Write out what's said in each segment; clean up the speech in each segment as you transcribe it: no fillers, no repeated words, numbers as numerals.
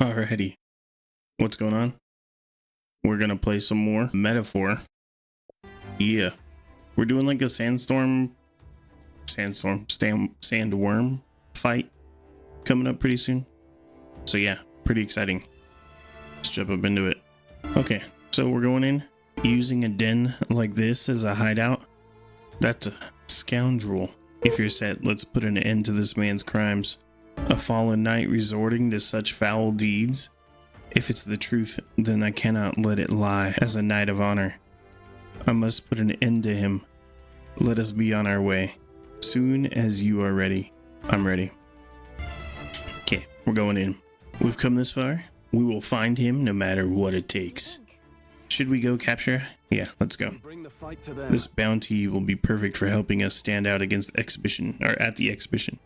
Alrighty, what's going on? We're gonna play some more Metaphor. Yeah, we're doing like a sandworm fight coming up pretty soon. So yeah, pretty exciting. Let's jump up into it. Okay, so we're going in using a den like this as a hideout. That's a scoundrel. If you're set, let's put an end to this man's crimes. A fallen knight resorting to such foul deeds? If it's the truth, then I cannot let it lie. As a knight of honor, I must put an end to him. Let us be on our way. Soon as you are ready. I'm ready. Okay, we're going in. We've come this far. We will find him no matter what it takes. Should we go capture? Yeah, let's go. This bounty will be perfect for helping us stand out against the exhibition, or at the exhibition.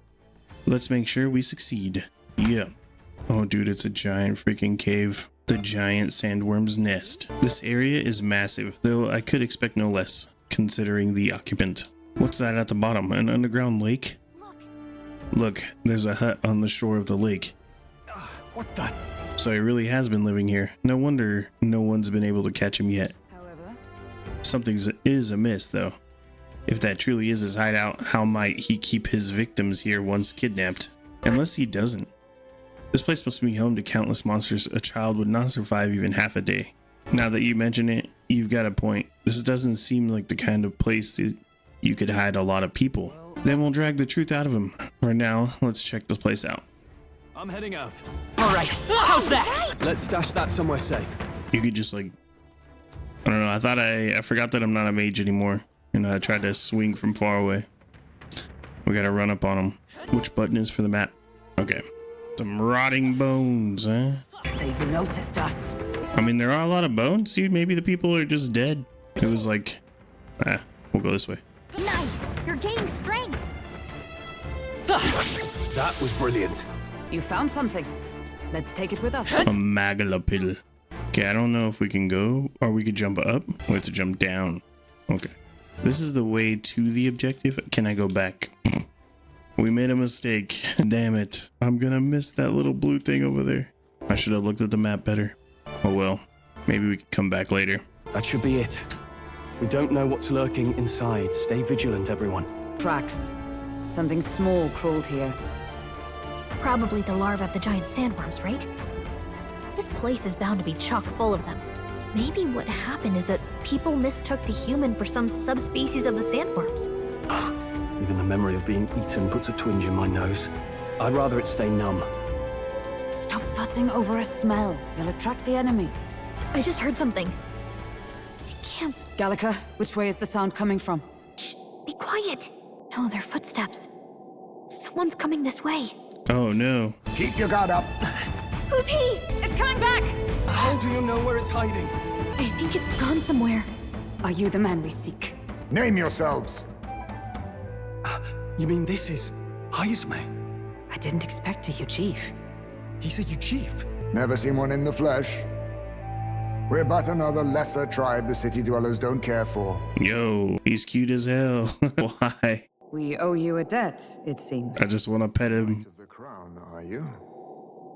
Let's make sure we succeed. Yeah. Oh dude, it's a giant freaking cave. The giant sandworm's nest. This area is massive, though I could expect no less, considering the occupant. What's that at the bottom? An underground lake? Look, there's a hut on the shore of the lake. What the? So he really has been living here. No wonder no one's been able to catch him yet. However, Something is amiss, though. If that truly is his hideout, how might he keep his victims here once kidnapped? Unless he doesn't. This place must be home to countless monsters. A child would not survive even half a day. Now that you mention it, you've got a point. This doesn't seem like the kind of place that you could hide a lot of people. Then we'll drag the truth out of him. For now, let's check this place out. I'm heading out. all right. How's that? Let's stash that somewhere safe. You could just like, I don't know. I forgot that I'm not a mage anymore, and I tried to swing from far away. We gotta run up on him. Which button is for the map? Okay. Some rotting bones, huh? They've noticed us. I mean, there are a lot of bones, dude. Maybe the people are just dead. It was like, we'll go this way. Nice! You're gaining strength! That was brilliant. You found something. Let's take it with us. A Magalapil. Okay, I don't know if we can go or we could jump up. We have to jump down. Okay. This is the way to the objective. Can I go back? We made a mistake. Damn it. I'm gonna miss that little blue thing over there. I should have looked at the map better. Oh well. Maybe we can come back later. That should be it. We don't know what's lurking inside. Stay vigilant, everyone. Tracks. Something small crawled here. Probably the larvae of the giant sandworms, right? This place is bound to be chock full of them. Maybe what happened is that people mistook the human for some subspecies of the sandworms. Even the memory of being eaten puts a twinge in my nose. I'd rather it stay numb. Stop fussing over a smell. You'll attract the enemy. I just heard something. It can't Gallica, which way is the sound coming from? be quiet. No, they're footsteps. Someone's coming this way. Oh no. Keep your guard up. Who's he? It's coming back! How do you know where it's hiding? I think it's gone somewhere. Are you the man we seek? Name yourselves. You mean this is Heisme? I didn't expect you, Chief. He's a chief. Never seen one in the flesh. We're but another lesser tribe the city dwellers don't care for. Yo, he's cute as hell. Why? We owe you a debt, it seems. I just want to pet him. Of the crown, are you?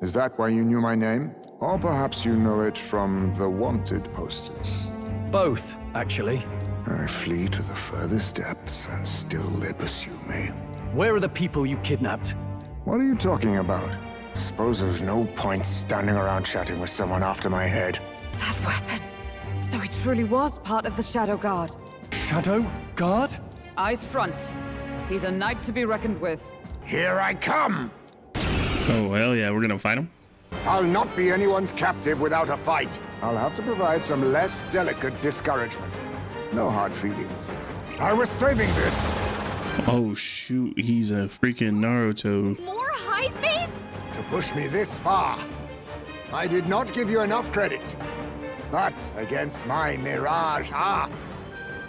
Is that why you knew my name? Or perhaps you know it from the wanted posters? Both, actually. I flee to the furthest depths, and still they pursue me. Where are the people you kidnapped? What are you talking about? Suppose there's no point standing around chatting with someone after my head. That weapon. So he truly was part of the Shadow Guard. Shadow Guard? Eyes front. He's a knight to be reckoned with. Here I come! Oh, hell yeah. We're going to fight him? I'll not be anyone's captive without a fight. I'll have to provide some less delicate discouragement. No hard feelings. I was saving this. Oh, shoot. He's a freaking Naruto. More high space? To push me this far. I did not give you enough credit. But against my mirage arts,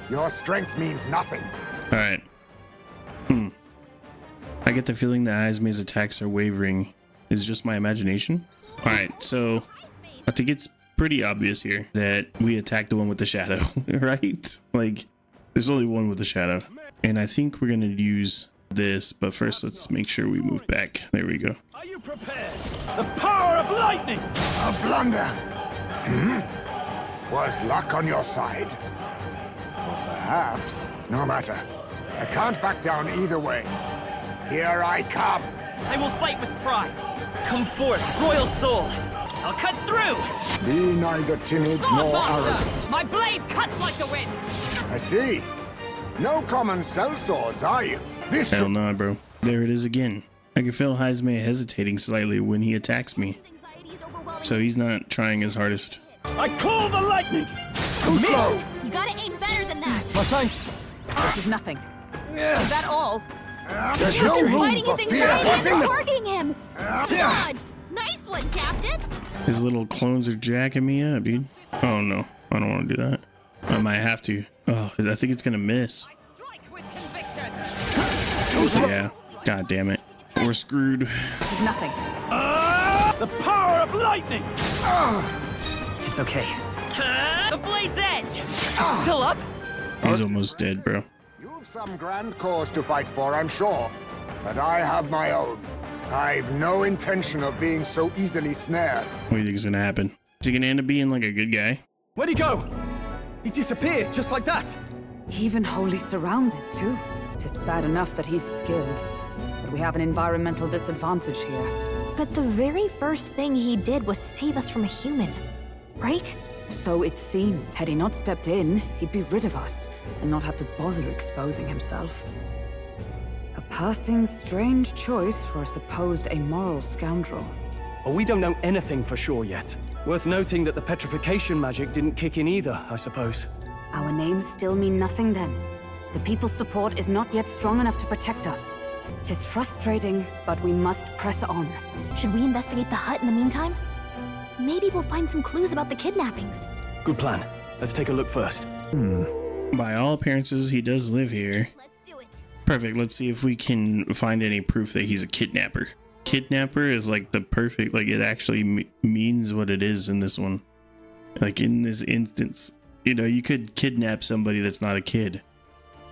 your strength means nothing. All right. I get the feeling that Heisme's attacks are wavering. Is it just my imagination? All right, so I think it's pretty obvious here that we attack the one with the shadow, right? Like, there's only one with the shadow. And I think we're gonna use this, but first let's make sure we move back. There we go. Are you prepared? The power of lightning! A blunder. Was luck on your side? Or perhaps, no matter. I can't back down either way. Here I come. I will fight with pride. Come forth, royal soul. I'll cut through. Be neither timid nor arrogant. My blade cuts like the wind! I see. No common sellswords, are you? This Hell should... nah, bro. There it is again. I can feel Heisme hesitating slightly when he attacks me. So he's not trying his hardest. I call the lightning! Too slow. You gotta aim better than that. My thanks. This is nothing. Is that all? There's no room Fighting for his fear. anxiety What's in and the... targeting him. Dodged. Nice one, Captain. His little clones are jacking me up, dude. Oh no, I don't want to do that. I might have to. Oh, I think it's gonna miss. Strike with conviction! Yeah. God damn it. We're screwed. This is nothing. The power of lightning! It's okay. The blade's edge! Still up? He's almost dead, bro. You've some grand cause to fight for, I'm sure. But I have my own. I've no intention of being so easily snared. What do you think is gonna happen? Is he gonna end up being like a good guy? Where'd he go? He disappeared just like that. Even wholly surrounded, too. Tis bad enough that he's skilled. But we have an environmental disadvantage here. But the very first thing he did was save us from a human, right? So it seemed. Had he not stepped in, he'd be rid of us, and not have to bother exposing himself. A passing strange choice for a supposed amoral scoundrel. Well, we don't know anything for sure yet. Worth noting that the petrification magic didn't kick in either, I suppose. Our names still mean nothing then. The people's support is not yet strong enough to protect us. 'Tis frustrating, but we must press on. Should we investigate the hut in the meantime? Maybe we'll find some clues about the kidnappings. Good plan. Let's take a look first. By all appearances, he does live here. Let's do it. Perfect. Let's see if we can find any proof that he's a kidnapper. Kidnapper is like the perfect, like it actually means what it is in this one. Like in this instance, you know, you could kidnap somebody that's not a kid,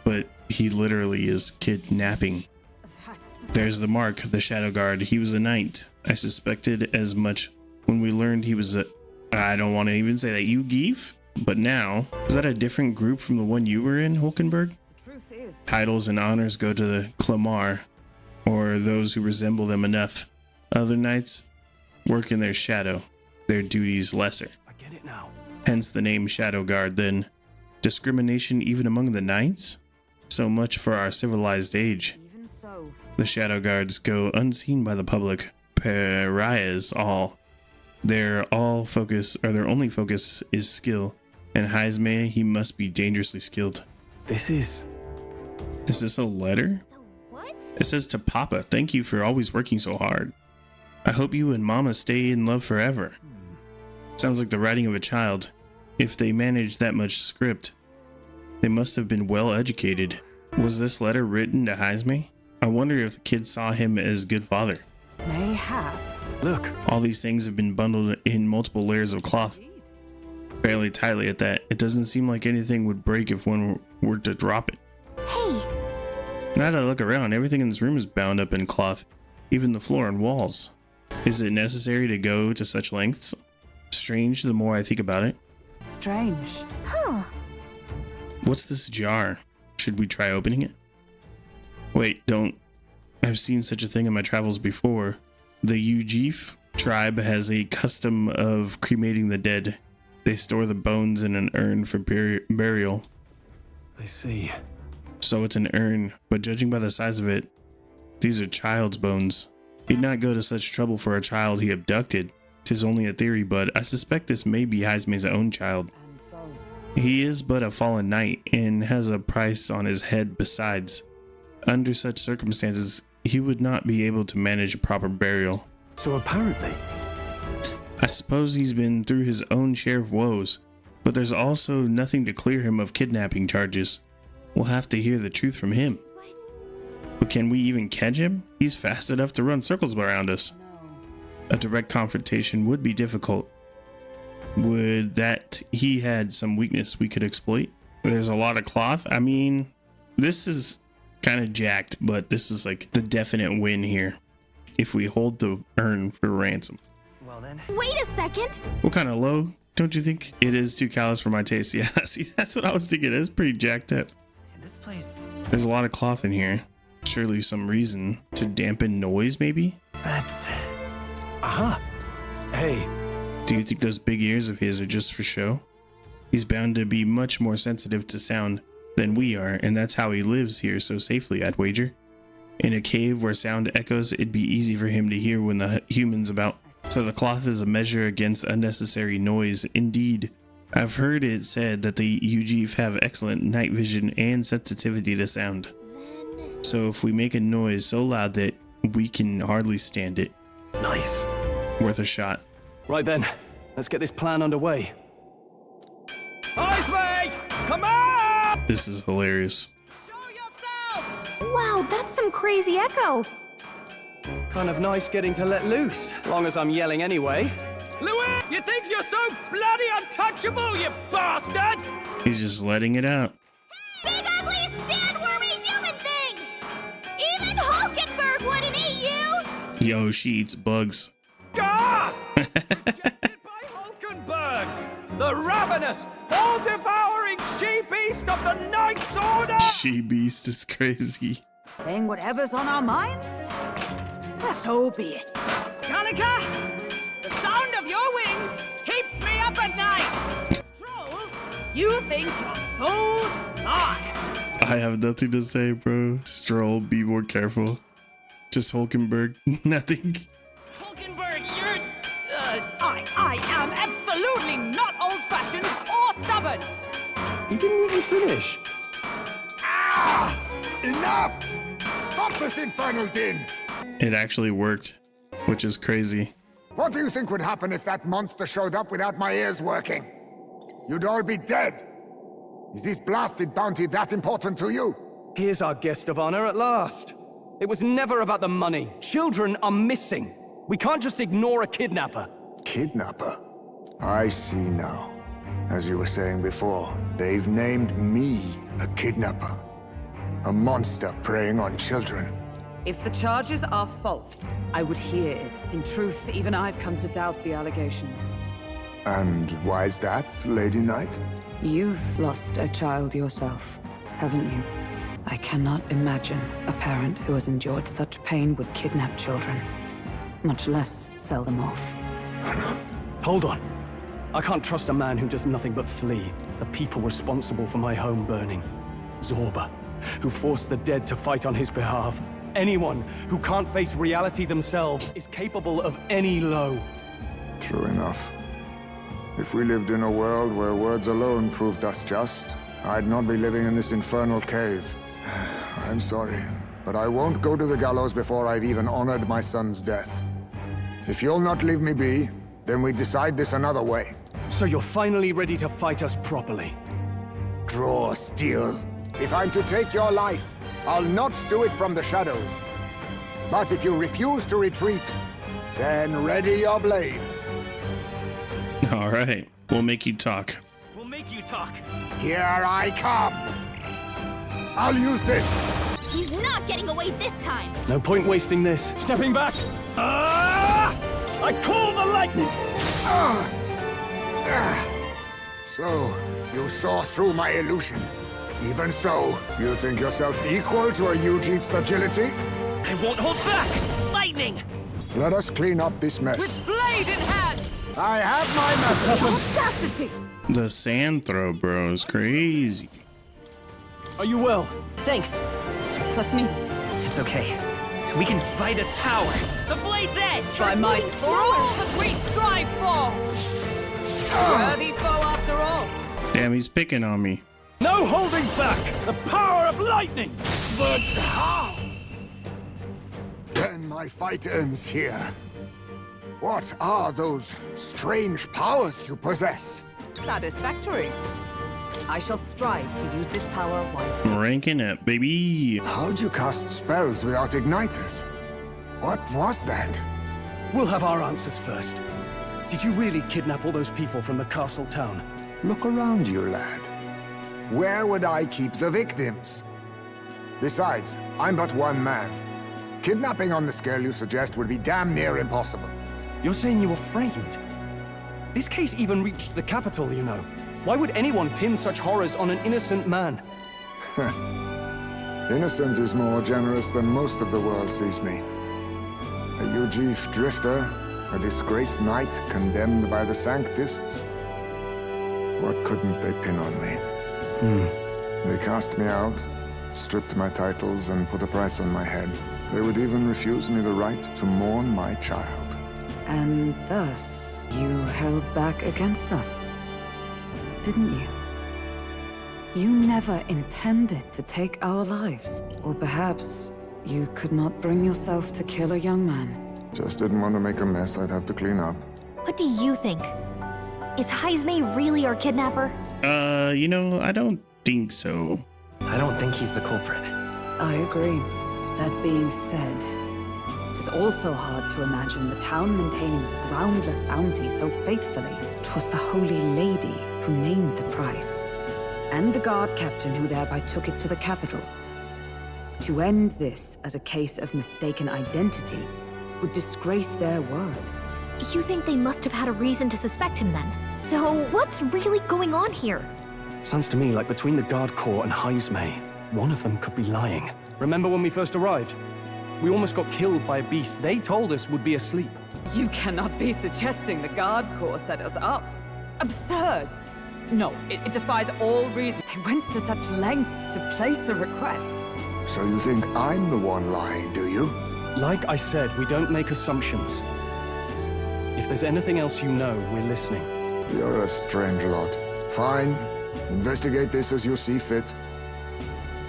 but he literally is kidnapping. There's the mark, the Shadow Guard. He was a knight. I suspected as much when we learned he was a... I don't want to even say that. You Geef? But now, is that a different group from the one you were in, Hulkenberg? The truth is, Titles and honors go to the Clamar, or those who resemble them enough. Other knights work in their shadow, their duties lesser. I get it now. Hence the name Shadow Guard, then. Discrimination even among the knights? So much for our civilized age. even so, The Shadow Guards go unseen by the public. Pariahs all. Their only focus is skill. And Heisme, he must be dangerously skilled. This is... Is this a letter? What? It says to Papa, thank you for always working so hard. I hope you and Mama stay in love forever. Sounds like the writing of a child. If they managed that much script, they must have been well educated. Was this letter written to Heisme? I wonder if the kid saw him as good father. mayhap. Look, All these things have been bundled in multiple layers of cloth. Fairly tightly at that. It doesn't seem like anything would break if one were to drop it. Hey, Now that I look around, everything in this room is bound up in cloth, even the floor and walls. Is it necessary to go to such lengths? Strange the more I think about it. Strange. huh. What's this jar? Should we try opening it? Wait, don't. I've seen such a thing in my travels before. The Ujif tribe has a custom of cremating the dead. They store the bones in an urn for burial. I see. So it's an urn, but judging by the size of it, these are child's bones. He'd not go to such trouble for a child he abducted. 'Tis only a theory, but I suspect this may be Heisme's own child. And so, He is but a fallen knight and has a price on his head besides. Under such circumstances, he would not be able to manage a proper burial. So apparently... I suppose he's been through his own share of woes, but there's also nothing to clear him of kidnapping charges. We'll have to hear the truth from him. But can we even catch him? He's fast enough to run circles around us. no. A direct confrontation would be difficult. Would that he had some weakness we could exploit? There's a lot of cloth. I mean, this is kind of jacked, but this is like the definite win here. if we hold the urn for ransom. Well then. Wait a second! What kind of low, don't you think? It is too callous for my taste. Yeah, see, that's what I was thinking. It's pretty jacked up. In this place. There's a lot of cloth in here. Surely some reason to dampen noise, maybe? That's. Hey, Do you think those big ears of his are just for show? He's bound to be much more sensitive to sound than we are, and that's how he lives here so safely, I'd wager. In a cave where sound echoes, it'd be easy for him to hear when the human's about. So the cloth is a measure against unnecessary noise. Indeed, I've heard it said that the UGF have excellent night vision and sensitivity to sound. So if we make a noise so loud that we can hardly stand it, nice. worth a shot. Right then, let's get this plan underway. Eyes, mate! Come on! This is hilarious. Show yourself! Wow, that's some crazy echo. Kind of nice getting to let loose, long as I'm yelling anyway. Louis! You think you're so bloody untouchable, you bastard! He's just letting it out. Big ugly sandwormy human thing! Even Hulkenberg wouldn't eat you! Yo, she eats bugs. Gasp! Rejected by Hulkenberg! The ravenous, all-devouring she-beast of the Knight's Order! She beast is crazy. Saying whatever's on our minds? So be it. Kanika! The sound of your wings keeps me up at night! Stroll, you think you're so smart! I have nothing to say, bro. Stroll, be more careful. Just Hulkenberg, nothing. Hulkenberg, you're... I am absolutely not old-fashioned or stubborn! He didn't even finish. Enough! Stop this infernal din! It actually worked, which is crazy. What do you think would happen if that monster showed up without my ears working? You'd all be dead. Is this blasted bounty that important to you? Here's our guest of honor at last. It was never about the money. Children are missing. We can't just ignore a kidnapper. Kidnapper? I see now. As you were saying before, they've named me a kidnapper. A monster preying on children. If the charges are false, I would hear it. In truth, even I've come to doubt the allegations. And why is that, Lady Knight? You've lost a child yourself, haven't you? I cannot imagine a parent who has endured such pain would kidnap children, much less sell them off. Hold on. I can't trust a man who does nothing but flee. The people responsible for my home burning. Zorba, who forced the dead to fight on his behalf. Anyone who can't face reality themselves is capable of any low. True enough. If we lived in a world where words alone proved us just, I'd not be living in this infernal cave. I'm sorry, but I won't go to the gallows before I've even honored my son's death. If you'll not leave me be, then we decide this another way. So you're finally ready to fight us properly. Draw steel. If I'm to take your life, I'll not do it from the shadows. But if you refuse to retreat, then ready your blades. All right, we'll make you talk. We'll make you talk. Here I come. I'll use this. He's not getting away this time! No point wasting this. Stepping back! I call the lightning! So, you saw through my illusion. Even so, you think yourself equal to a UGF's agility? I won't hold back! Lightning! Let us clean up this mess. With blade in hand! I have my method. Audacity! The sand throw, bro, is crazy. Are you well? Thanks. Plus needed. It's okay. We can fight this power. The blade's edge! By my For all that we strive for! Worthy foe after all. Damn, he's picking on me. No holding back! The power of lightning! But how? Then my fight ends here. What are those strange powers you possess? Satisfactory. I shall strive to use this power wisely. Ranking up, baby. How'd you cast spells without igniters? What was that? We'll have our answers first. Did you really kidnap all those people from the castle town? Look around you, lad. Where would I keep the victims? Besides, I'm but one man. Kidnapping on the scale you suggest would be damn near impossible. You're saying you were framed? This case even reached the capital, you know. Why would anyone pin such horrors on an innocent man? Innocent is more generous than most of the world sees me. A Ujif drifter, a disgraced knight condemned by the Sanctists. What couldn't they pin on me? They cast me out, stripped my titles, and put a price on my head. They would even refuse me the right to mourn my child. And thus, you held back against us, didn't you? You never intended to take our lives. Or perhaps you could not bring yourself to kill a young man. Just didn't want to make a mess I'd have to clean up. What do you think? Is Heisme really our kidnapper? You know, I don't think so. I don't think he's the culprit. I agree. That being said, it is also hard to imagine the town maintaining a groundless bounty so faithfully. It was the Holy Lady who named the price, and the guard captain who thereby took it to the capital. To end this as a case of mistaken identity would disgrace their word. You think they must have had a reason to suspect him then? So what's really going on here? Sounds to me like between the Guard Corps and Heisme, one of them could be lying. Remember when we first arrived? We almost got killed by a beast they told us would be asleep. You cannot be suggesting the Guard Corps set us up. Absurd! No, it defies all reason. They went to such lengths to place the request. So you think I'm the one lying, do you? Like I said, we don't make assumptions. If there's anything else you know, we're listening. You're a strange lot. Fine. Investigate this as you see fit.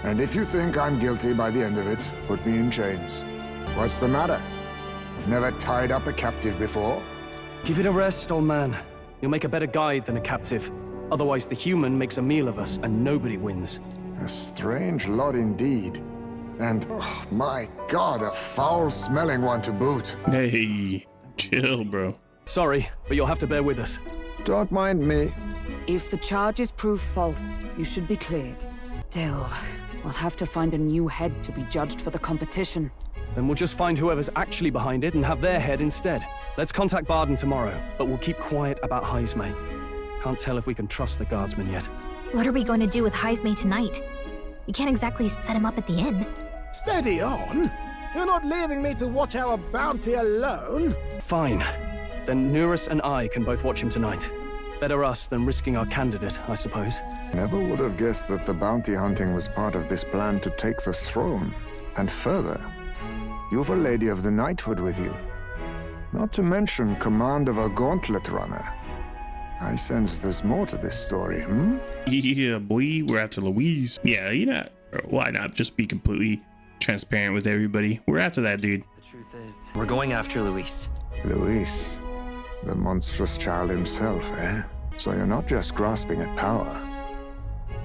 And if you think I'm guilty by the end of it, put me in chains. What's the matter? Never tied up a captive before? Give it a rest, old man. You'll make a better guide than a captive. Otherwise, the human makes a meal of us, and nobody wins. A strange lot indeed. And, oh, my God, a foul-smelling one to boot. Hey, chill, bro. Sorry, but you'll have to bear with us. Don't mind me. If the charges prove false, you should be cleared. Still, we'll have to find a new head to be judged for the competition. Then we'll just find whoever's actually behind it and have their head instead. Let's contact Barden tomorrow, but we'll keep quiet about Heisme. Can't tell if we can trust the guardsman yet. What are we going to do with Heisme tonight? We can't exactly set him up at the inn. Steady on. You're not leaving me to watch our bounty alone. Fine. Then Neurus and I can both watch him tonight. Better us than risking our candidate, I suppose. Never would have guessed that the bounty hunting was part of this plan to take the throne. And further, you've a lady of the knighthood with you. Not to mention command of a gauntlet runner. I sense there's more to this story, Yeah, boy, we're after Louise. Yeah, you know, why not just be completely transparent with everybody? We're after that dude. The truth is, we're going after Luis. Luis, the monstrous child himself, eh? So you're not just grasping at power.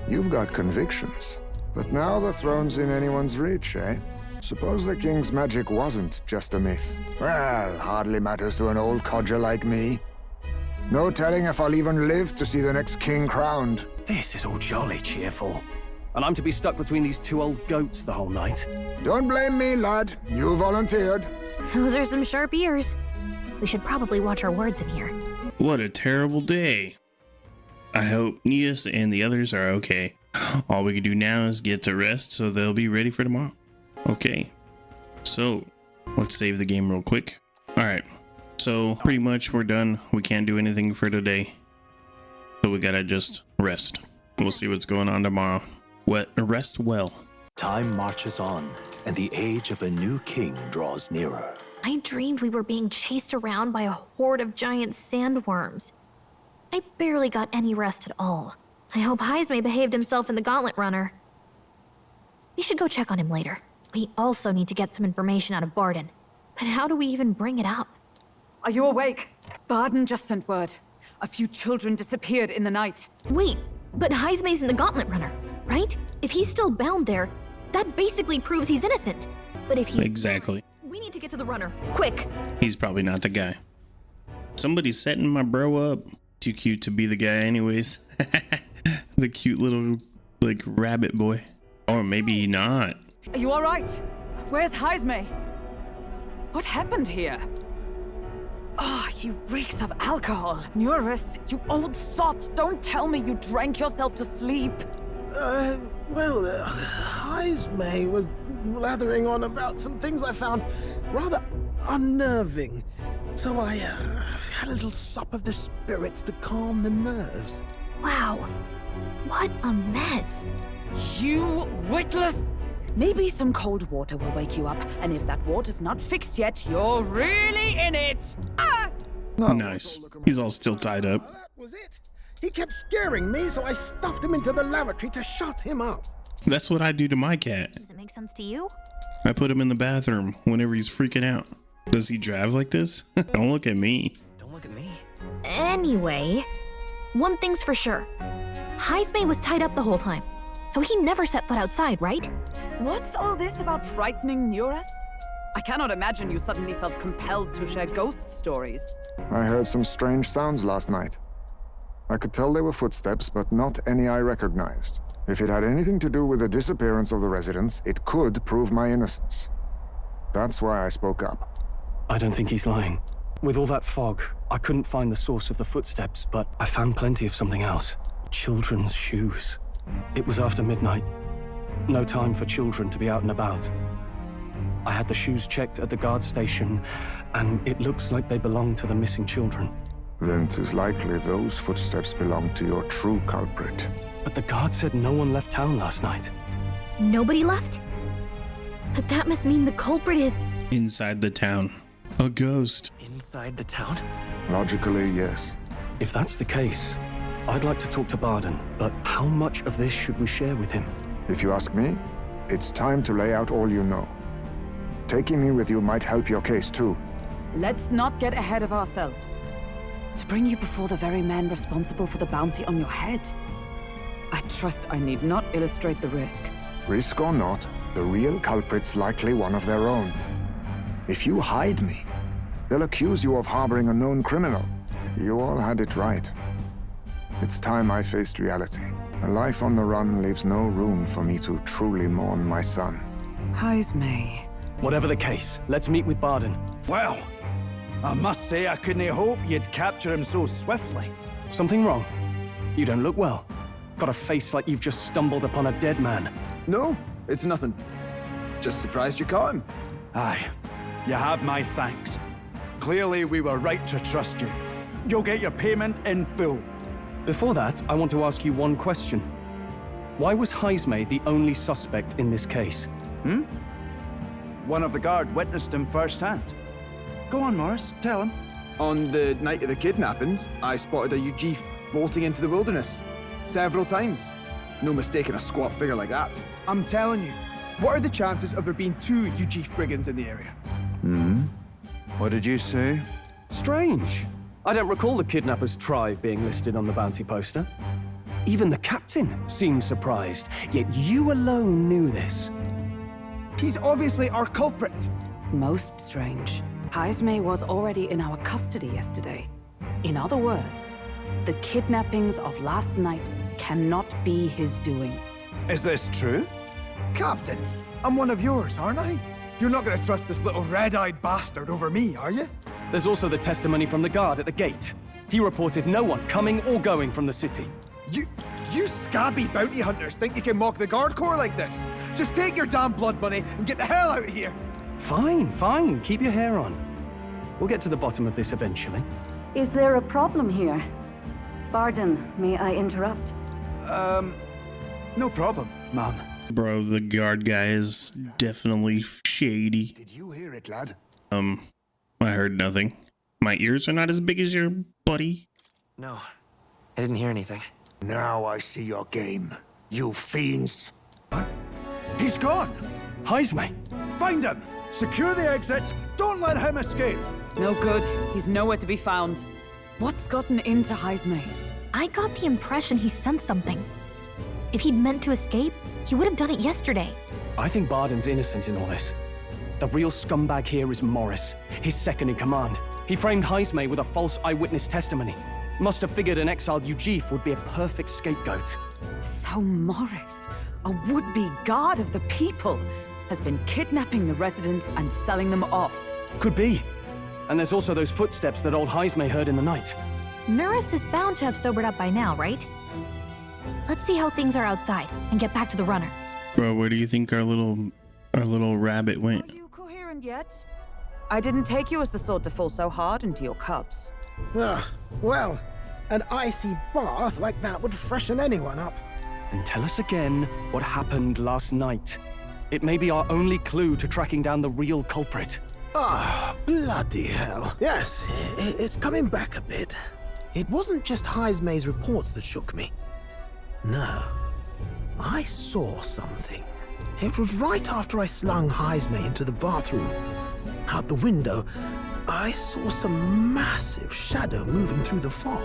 You've got convictions. But now the throne's in anyone's reach, eh? Suppose the king's magic wasn't just a myth. Well, hardly matters to an old codger like me. No telling if I'll even live to see the next king crowned. This is all jolly cheerful. And I'm to be stuck between these two old goats the whole night. Don't blame me, lad. You volunteered. Those are some sharp ears. We should probably watch our words in here. What a terrible day. I hope Nias and the others are okay. All we can do now is get to rest so they'll be ready for tomorrow. Okay, so let's save the game real quick. All right, so pretty much we're done. We can't do anything for today, so we gotta just rest. We'll see what's going on tomorrow. Rest well. Time marches on, and the age of a new king draws nearer. I dreamed we were being chased around by a horde of giant sandworms. I barely got any rest at all. I hope Heisme behaved himself in the Gauntlet Runner. We should go check on him later. We also need to get some information out of Barden. But how do we even bring it up? Are you awake? Barden just sent word. A few children disappeared in the night. Wait, but Heisme's in the Gauntlet Runner, right? If he's still bound there, that basically proves he's innocent. But if he's... Exactly. We need to get to the runner, quick. He's probably not the guy. Somebody's setting my bro up. Too cute to be the guy anyways. The cute little, like, rabbit boy. Or maybe not. Are you all right? Where's Heisme? What happened here? Oh, he reeks of alcohol. Neurus, you old sot, don't tell me you drank yourself to sleep. Heismay was blathering on about some things I found rather unnerving. So I had a little sup of the spirits to calm the nerves. Wow. What a mess. You witless! Maybe some cold water will wake you up, and if that water's not fixed yet, you're really in it! Ah! Nice. He's all still tied up. That was it. He kept scaring me, so I stuffed him into the lavatory to shut him up. That's what I do to my cat. Does it make sense to you? I put him in the bathroom whenever he's freaking out. Does he drive like this? Don't look at me. Don't look at me. Anyway, one thing's for sure. Heismay was tied up the whole time, so he never set foot outside, right? What's all this about frightening Neurus? I cannot imagine you suddenly felt compelled to share ghost stories. I heard some strange sounds last night. I could tell they were footsteps, but not any I recognized. If it had anything to do with the disappearance of the residents, it could prove my innocence. That's why I spoke up. I don't think he's lying. With all that fog, I couldn't find the source of the footsteps, but I found plenty of something else. Children's shoes. It was after midnight. No time for children to be out and about. I had the shoes checked at the guard station, and it looks like they belong to the missing children. Then 'tis likely those footsteps belong to your true culprit. But the guard said no one left town last night. Nobody left? But that must mean the culprit is... Inside the town. A ghost. Inside the town? Logically, yes. If that's the case, I'd like to talk to Barden, but how much of this should we share with him? If you ask me, it's time to lay out all you know. Taking me with you might help your case, too. Let's not get ahead of ourselves. To bring you before the very man responsible for the bounty on your head. I trust I need not illustrate the risk. Risk or not, the real culprit's likely one of their own. If you hide me, they'll accuse you of harboring a known criminal. You all had it right. It's time I faced reality. A life on the run leaves no room for me to truly mourn my son. Heismay. Whatever the case, let's meet with Barden. Well, I must say I couldn't hope you'd capture him so swiftly. Something wrong? You don't look well. Got a face like you've just stumbled upon a dead man. No, it's nothing. Just surprised you caught him. Aye, you have my thanks. Clearly we were right to trust you. You'll get your payment in full. Before that, I want to ask you one question. Why was Heismay the only suspect in this case? One of the guard witnessed him firsthand. Go on, Morris, tell him. On the night of the kidnappings, I spotted a Ujif bolting into the wilderness. Several times. No mistaking a squat figure like that. I'm telling you, what are the chances of there being 2 Ujif brigands in the area? What did you say? Strange. I don't recall the kidnapper's tribe being listed on the bounty poster. Even the captain seemed surprised, yet you alone knew this. He's obviously our culprit. Most strange. Heismay was already in our custody yesterday. In other words, the kidnappings of last night cannot be his doing. Is this true? Captain, I'm one of yours, aren't I? You're not gonna trust this little red-eyed bastard over me, are you? There's also the testimony from the guard at the gate. He reported no one coming or going from the city. You scabby bounty hunters think you can mock the guard corps like this? Just take your damn blood money and get the hell out of here! Fine. Keep your hair on. We'll get to the bottom of this eventually. Is there a problem here? Barden, may I interrupt? No problem, ma'am. Bro, the guard guy is definitely shady. Did you hear it, lad? I heard nothing. My ears are not as big as your buddy. No, I didn't hear anything. Now I see your game, you fiends. What? He's gone! Heismay! Find him! Secure the exits! Don't let him escape! No good. He's nowhere to be found. What's gotten into Heismay? I got the impression he sensed something. If he'd meant to escape, he would have done it yesterday. I think Barden's innocent in all this. The real scumbag here is Morris, his second in command. He framed Heismay with a false eyewitness testimony. Must have figured an exiled Ujif would be a perfect scapegoat. So Morris, a would-be guard of the people, has been kidnapping the residents and selling them off. Could be. And there's also those footsteps that old Heismay heard in the night. Nurse is bound to have sobered up by now, right? Let's see how things are outside and get back to the runner. Bro, where do you think our little rabbit went? Are you coherent yet? I didn't take you as the sort to fall so hard into your cups. Well, an icy bath like that would freshen anyone up. And tell us again what happened last night. It may be our only clue to tracking down the real culprit. Ah, bloody hell. Yes, it's coming back a bit. It wasn't just Heismay's reports that shook me. No, I saw something. It was right after I slung Heismay into the bathroom. Out the window, I saw some massive shadow moving through the fog.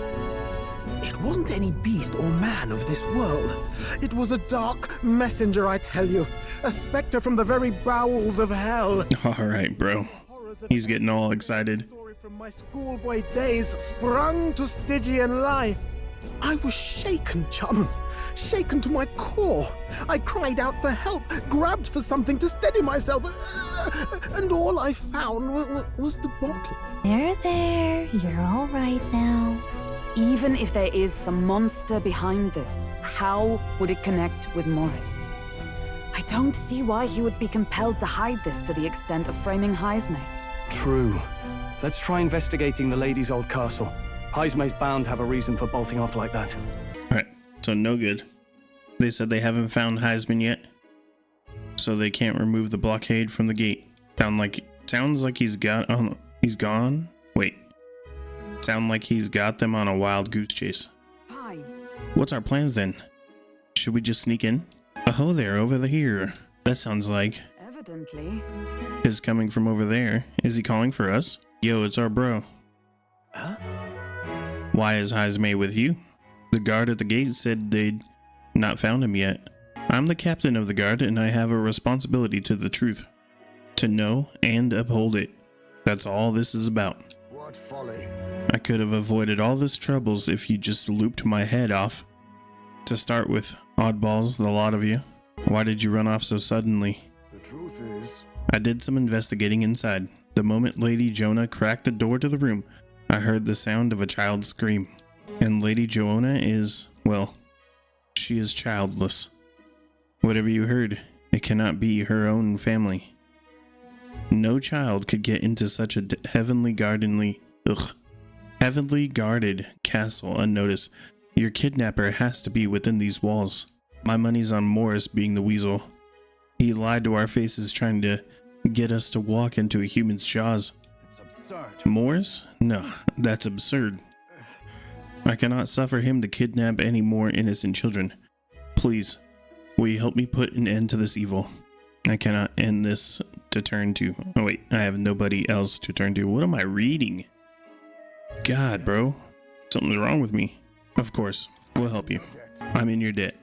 It wasn't any beast or man of this world. It was a dark messenger, I tell you. A specter from the very bowels of hell. All right, bro. He's getting all excited. Story from my schoolboy days sprung to Stygian life. I was shaken, chums. Shaken to my core. I cried out for help, grabbed for something to steady myself, and all I found was the bottle. There. You're all right now. Even if there is some monster behind this, how would it connect with Morris? I don't see why he would be compelled to hide this to the extent of framing Heismay. True. Let's try investigating the lady's old castle. Heismay's bound to have a reason for bolting off like that. Alright, so no good. They said they haven't found Heisman yet, so they can't remove the blockade from the gate. Sounds like he's gone? Wait. Sound like he's got them on a wild goose chase. Fie. What's our plans then? Should we just sneak in? Oh, there, over here. That sounds like Evidently. is coming from over there. Is he calling for us? Yo, it's our bro. Huh? Why is Heismay with you? The guard at the gate said they'd not found him yet. I'm the captain of the guard and I have a responsibility to the truth. To know and uphold it. That's all this is about. What folly. I could have avoided all this troubles if you just looped my head off. To start with, oddballs, the lot of you. Why did you run off so suddenly? The truth is, I did some investigating inside. The moment Lady Jonah cracked the door to the room, I heard the sound of a child's scream. And Lady Jonah is, well, she is childless. Whatever you heard, it cannot be her own family. No child could get into such a heavenly guarded castle unnoticed. Your kidnapper has to be within these walls. My money's on Morris being the weasel. He lied to our faces trying to get us to walk into a human's jaws. It's absurd. Morris? No, that's absurd. I cannot suffer him to kidnap any more innocent children. Please, will you help me put an end to this evil? I cannot end this to turn to. Oh wait, I have nobody else to turn to. What am I reading? God, bro. Something's wrong with me. Of course, we'll help you. I'm in your debt.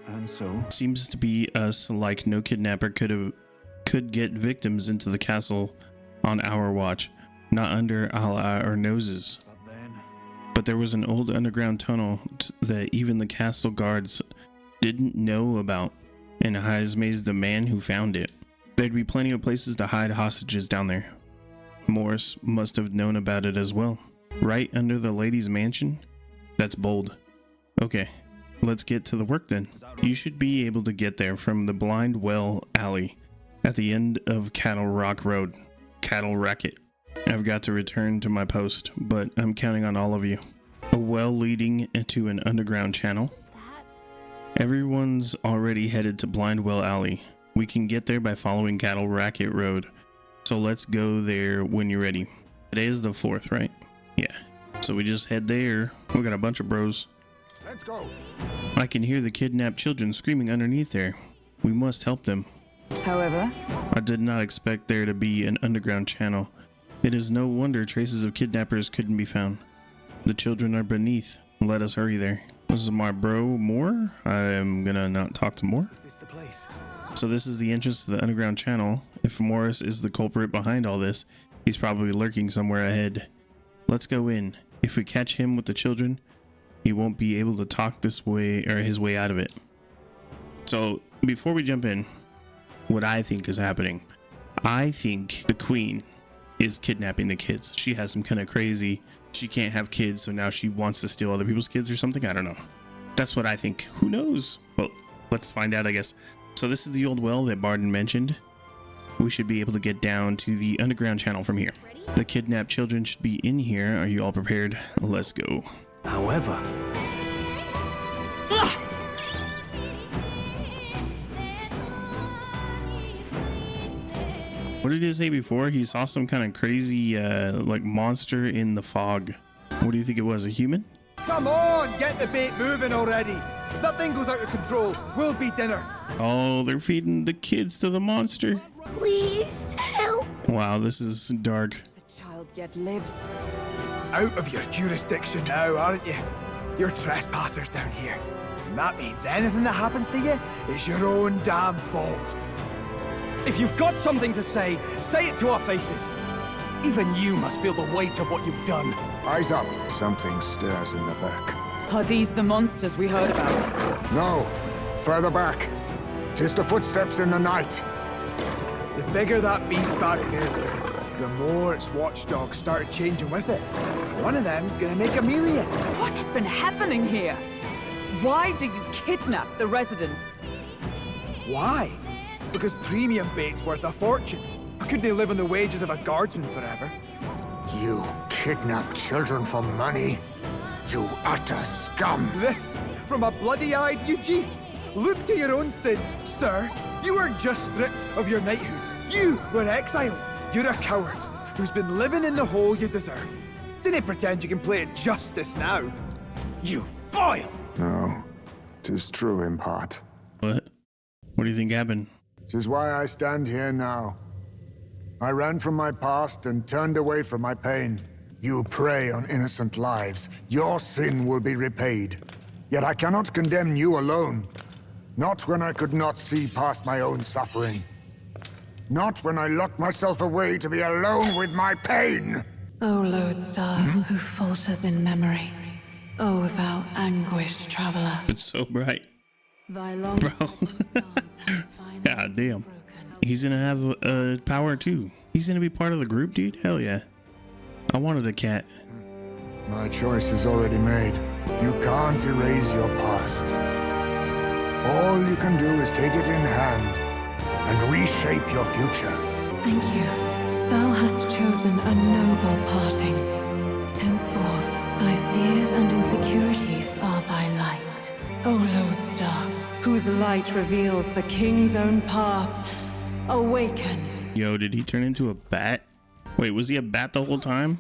And so? Seems to be us like no kidnapper could get victims into the castle on our watch. Not under our noses. But there was an old underground tunnel that even the castle guards didn't know about. And Heismay's the man who found it. There'd be plenty of places to hide hostages down there. Morris must have known about it as well. Right under the lady's mansion? That's bold. Okay, let's get to the work then. You should be able to get there from the Blind Well Alley at the end of Cattle Rock Road. Cattle Racket. I've got to return to my post, but I'm counting on all of you. A well leading into an underground channel. Everyone's already headed to Blind Well Alley. We can get there by following Cattle Racket Road. So let's go there when you're ready. Today is the 4th, right? Yeah. So we just head there. We got a bunch of bros. let's go. I can hear the kidnapped children screaming underneath there. We must help them. However, I did not expect there to be an underground channel. It is no wonder traces of kidnappers couldn't be found. The children are beneath. Let us hurry there. This is my bro, Moore. I am gonna not talk to Moore. Is this the place? So this is the entrance to the underground channel. If Morris is the culprit behind all this, he's probably lurking somewhere ahead. Let's go in. If we catch him with the children, he won't be able to talk this way or his way out of it. So before we jump in, what I think is happening, I think the queen is kidnapping the kids. She has some kind of crazy, she can't have kids, so now she wants to steal other people's kids or something. I don't know. That's what I think. Who knows? Well, let's find out, I guess. So this is the old well that Barden mentioned. We should be able to get down to the underground channel from here. The kidnapped children should be in here. Are you all prepared? Let's go. However, what did he say before? He saw some kind of crazy like monster in the fog. What do you think it was? A human? Come on, get the bait moving already. If that thing goes out of control, we'll be dinner. Oh, they're feeding the kids to the monster. Please help. Wow, this is dark. The child yet lives. Out of your jurisdiction now, aren't you? You're trespassers down here. And that means anything that happens to you is your own damn fault. if you've got something to say it to our faces. Even you must feel the weight of what you've done. Eyes up. Something stirs in the back. Are these the monsters we heard about? No. Further back. 'Tis the footsteps in the night. The bigger that beast back there grew, the more its watchdogs started changing with it. One of them's gonna make a meal of you. What has been happening here? Why do you kidnap the residents? Why? Because premium bait's worth a fortune. I couldn't live on the wages of a guardsman forever. You kidnap children for money? You utter scum! This from a bloody-eyed Ujif. Look to your own sins, sir. You were just stripped of your knighthood. You were exiled. You're a coward who's been living in the hole you deserve. Didn't pretend you can play at justice now. You foil! No. 'Tis true in part. What? What do you think happened? 'Tis why I stand here now. I ran from my past and turned away from my pain. You prey on innocent lives. Your sin will be repaid. Yet I cannot condemn you alone. Not when I could not see past my own suffering. Not when I locked myself away to be alone with my pain. O lodestar, who falters in memory. O thou anguished traveler. It's so bright. Thy long Bro. God damn. He's gonna have power too. He's gonna be part of the group, dude? Hell yeah. I wanted a cat. My choice is already made. You can't erase your past. All you can do is take it in hand and reshape your future. Thank you. Thou hast chosen a noble parting. Henceforth, thy fears and insecurities are thy light. O lodestar, whose light reveals the king's own path, awaken. Yo, did he turn into a bat? Wait, was he a bat the whole time?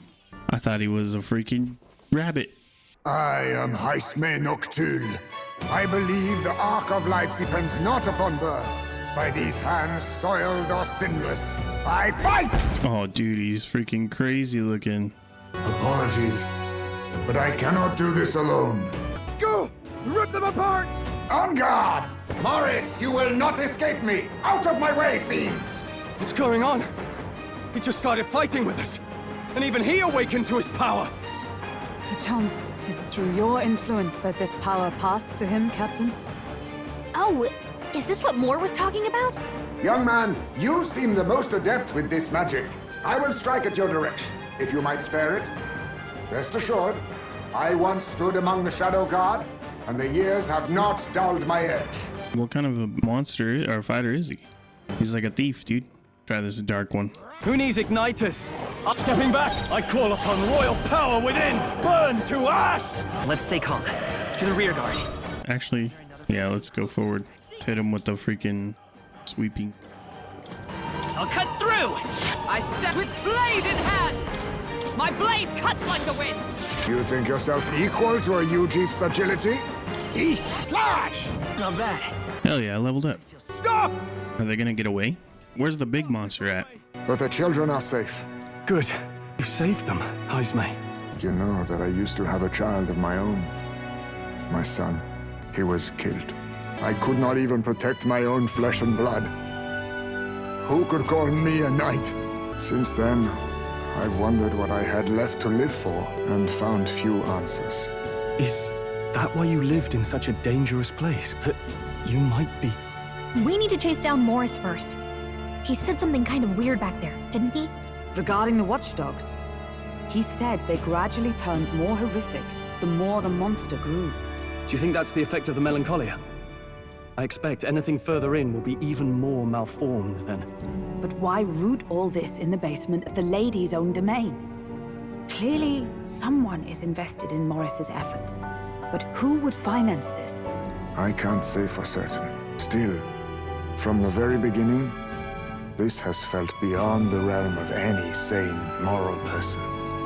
I thought he was a freaking rabbit. I am Haisme Noctul. I believe the arc of life depends not upon birth. By these hands, soiled or sinless, I fight! Oh, dude, he's freaking crazy looking. Apologies, but I cannot do this alone. Go! Rip them apart! On guard! Morris, you will not escape me! Out of my way, fiends! What's going on? He just started fighting with us. And even he awakened to his power. Perchance 'tis through your influence that this power passed to him, Captain? Oh, is this what Moore was talking about? Young man, you seem the most adept with this magic. I will strike at your direction, if you might spare it. Rest assured, I once stood among the Shadow Guard, and the years have not dulled my edge. What kind of a monster or fighter is he? He's like a thief, dude. Try this dark one. Who needs igniters? I'm stepping back. I call upon royal power within. Burn to ash! Let's stay calm. To the rear guard. Actually, yeah, let's go forward. Let's hit him with the freaking sweeping. I'll cut through! I step with blade in hand! My blade cuts like the wind! You think yourself equal to a Ujif's agility? Eat! Slash! Not bad. Hell yeah, I leveled up. Stop! Are they gonna get away? Where's the big monster at? But the children are safe. Good. You saved them, Haisme. You know that I used to have a child of my own. My son. He was killed. I could not even protect my own flesh and blood. Who could call me a knight? Since then, I've wondered what I had left to live for and found few answers. Is that why you lived in such a dangerous place? That you might be... We need to chase down Morris first. He said something kind of weird back there, didn't he? Regarding the watchdogs, he said they gradually turned more horrific the more the monster grew. Do you think that's the effect of the melancholia? I expect anything further in will be even more malformed then. But why root all this in the basement of the lady's own domain? Clearly, someone is invested in Morris's efforts. But who would finance this? I can't say for certain. Still, from the very beginning, this has felt beyond the realm of any sane, moral person.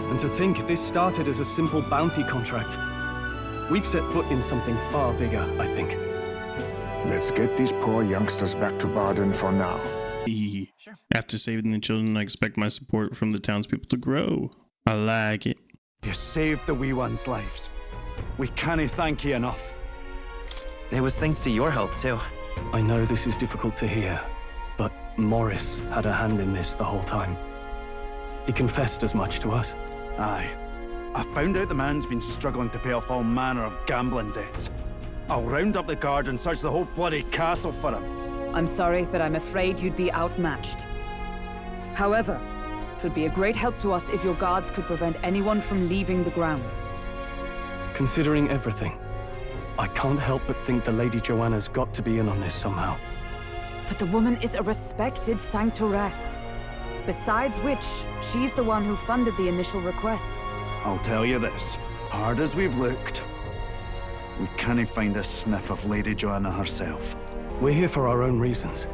And to think this started as a simple bounty contract. We've set foot in something far bigger, I think. Let's get these poor youngsters back to Barden for now. Sure. After saving the children, I expect my support from the townspeople to grow. I like it. You saved the wee ones' lives. We can't thank you enough. It was thanks to your help, too. I know this is difficult to hear, but Morris had a hand in this the whole time. He confessed as much to us. Aye. I found out the man's been struggling to pay off all manner of gambling debts. I'll round up the guard and search the whole bloody castle for him. I'm sorry, but I'm afraid you'd be outmatched. However, it would be a great help to us if your guards could prevent anyone from leaving the grounds. Considering everything, I can't help but think the Lady Joanna's got to be in on this somehow. But the woman is a respected sanctoress. Besides which, she's the one who funded the initial request. I'll tell you this, hard as we've looked, we can't find a sniff of Lady Joanna herself. We're here for our own reasons.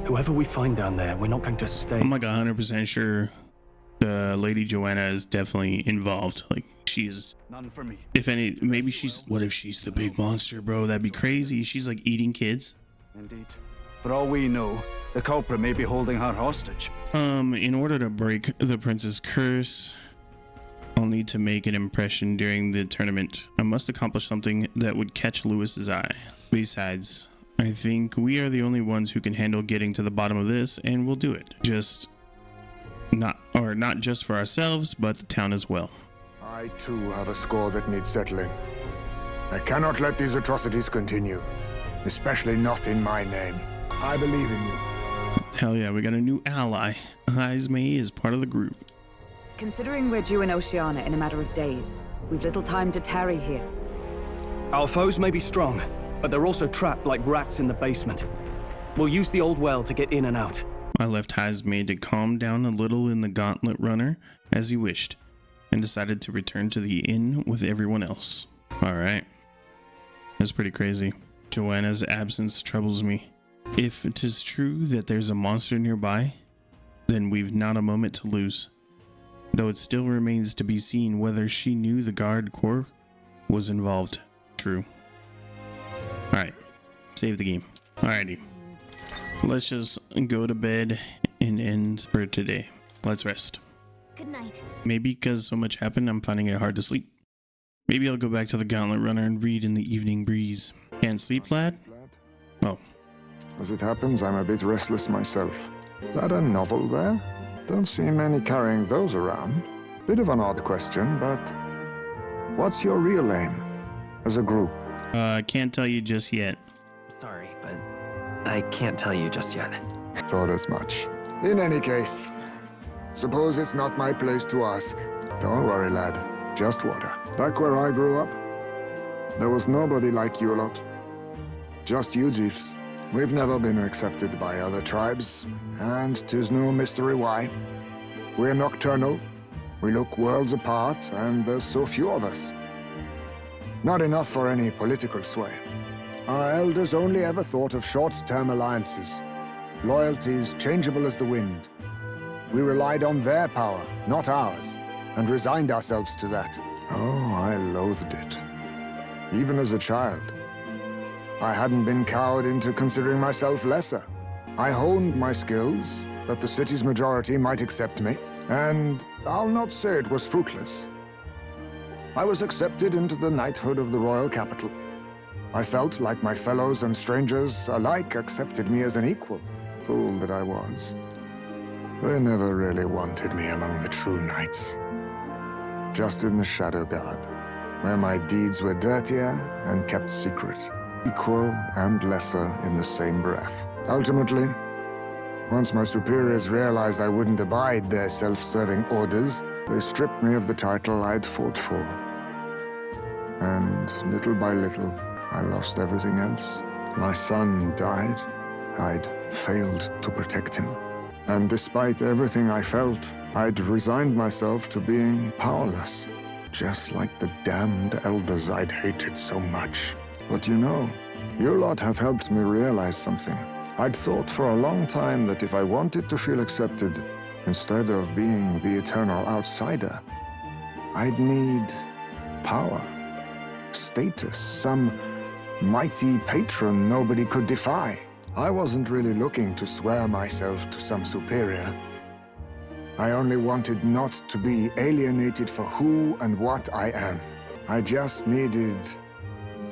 Whoever we find down there, we're not going to stay. I'm like 100% sure Lady Joanna is definitely involved. Like, she is. None for me. If any, maybe she's. What if she's the big monster, bro? That'd be crazy. She's like eating kids. Indeed. For all we know, the culprit may be holding her hostage. In order to break the prince's curse, I'll need to make an impression during the tournament. I must accomplish something that would catch Lewis's eye. Besides, I think we are the only ones who can handle getting to the bottom of this, and we'll do it. Not just for ourselves, but the town as well. I too have a score that needs settling. I cannot let these atrocities continue, especially not in my name. I believe in you. Hell yeah, we got a new ally. Heismay is part of the group. Considering we're due in Oceania in a matter of days, we've little time to tarry here. Our foes may be strong, but they're also trapped like rats in the basement. We'll use the old well to get in and out. I left Heismay to calm down a little in the Gauntlet Runner as he wished, and decided to return to the inn with everyone else. Alright. That's pretty crazy. Joanna's absence troubles me. If it is true that there's a monster nearby, then we've not a moment to lose. Though it still remains to be seen whether she knew the guard corps was involved. True. Alright. Save the game. Alrighty. Let's just go to bed and end for today. Let's rest. Good night. Maybe because so much happened, I'm finding it hard to sleep. Maybe I'll go back to the Gauntlet Runner and read in the evening breeze. Can't sleep, lad? Oh. As it happens, I'm a bit restless myself. That a novel there? Don't see many carrying those around. Bit of an odd question, but what's your real aim as a group? I can't tell you just yet. Sorry, but I can't tell you just yet. Thought as much. In any case, suppose it's not my place to ask. Don't worry, lad. Just water. Back where I grew up, there was nobody like you lot. Just you, Jeeves. We've never been accepted by other tribes, and 'tis no mystery why. We're nocturnal, we look worlds apart, and there's so few of us. Not enough for any political sway. Our elders only ever thought of short-term alliances, loyalties changeable as the wind. We relied on their power, not ours, and resigned ourselves to that. Oh, I loathed it. Even as a child. I hadn't been cowed into considering myself lesser. I honed my skills, that the city's majority might accept me, and I'll not say it was fruitless. I was accepted into the knighthood of the royal capital. I felt like my fellows and strangers alike accepted me as an equal. Fool that I was. They never really wanted me among the true knights. Just in the Shadow Guard, where my deeds were dirtier and kept secret. Equal and lesser in the same breath. Ultimately, Once my superiors realized I wouldn't abide their self-serving orders, they stripped me of the title I'd fought for. And little by little, I lost everything else. My son died. I'd failed to protect him. And despite everything I felt, I'd resigned myself to being powerless. Just like the damned elders I'd hated so much. But you know, you lot have helped me realize something. I'd thought for a long time that if I wanted to feel accepted, instead of being the eternal outsider, I'd need power, status, some mighty patron nobody could defy. I wasn't really looking to swear myself to some superior. I only wanted not to be alienated for who and what I am. I just needed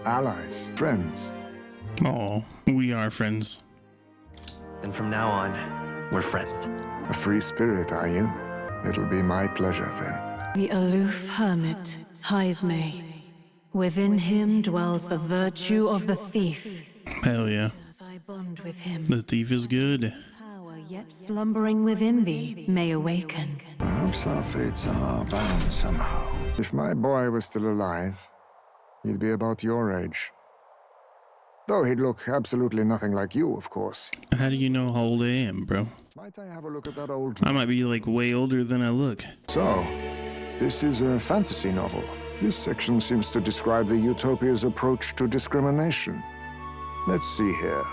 allies, friends. Oh, we are friends. Then from now on, we're friends. A free spirit, are you? It'll be my pleasure then. The aloof hermit, Heismay. Within him dwells the virtue of the thief. Hell yeah. Thy bond with him. The thief is good. Power yet slumbering within thee may awaken. Perhaps our fates are bound somehow. If my boy was still alive, he'd be about your age. Though he'd look absolutely nothing like you, of course. How do you know how old I am, bro? Might I have a look at that old... I might be like way older than I look. So, this is a fantasy novel. This section seems to describe the Utopia's approach to discrimination. Let's see here.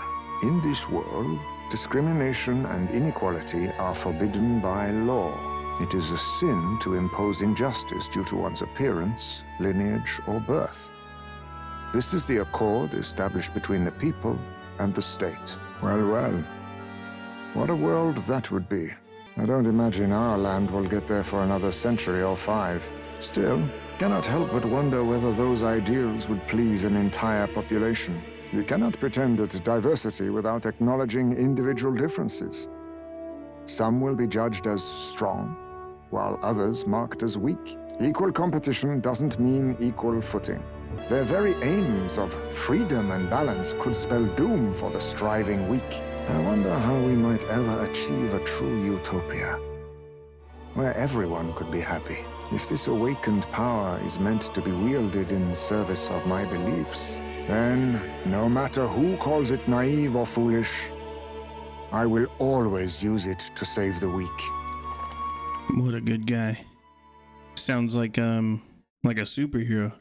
In this world, discrimination and inequality are forbidden by law. It is a sin to impose injustice due to one's appearance, lineage, or birth. This is the accord established between the people and the state. Well, well. What a world that would be. I don't imagine our land will get there for another century or 5. Still, cannot help but wonder whether those ideals would please an entire population. You cannot pretend at diversity without acknowledging individual differences. Some will be judged as strong, while others marked as weak. Equal competition doesn't mean equal footing. Their very aims of freedom and balance could spell doom for the striving weak. I wonder how we might ever achieve a true utopia, where everyone could be happy. If this awakened power is meant to be wielded in service of my beliefs, then, no matter who calls it naive or foolish, I will always use it to save the weak. What a good guy. Sounds like a superhero.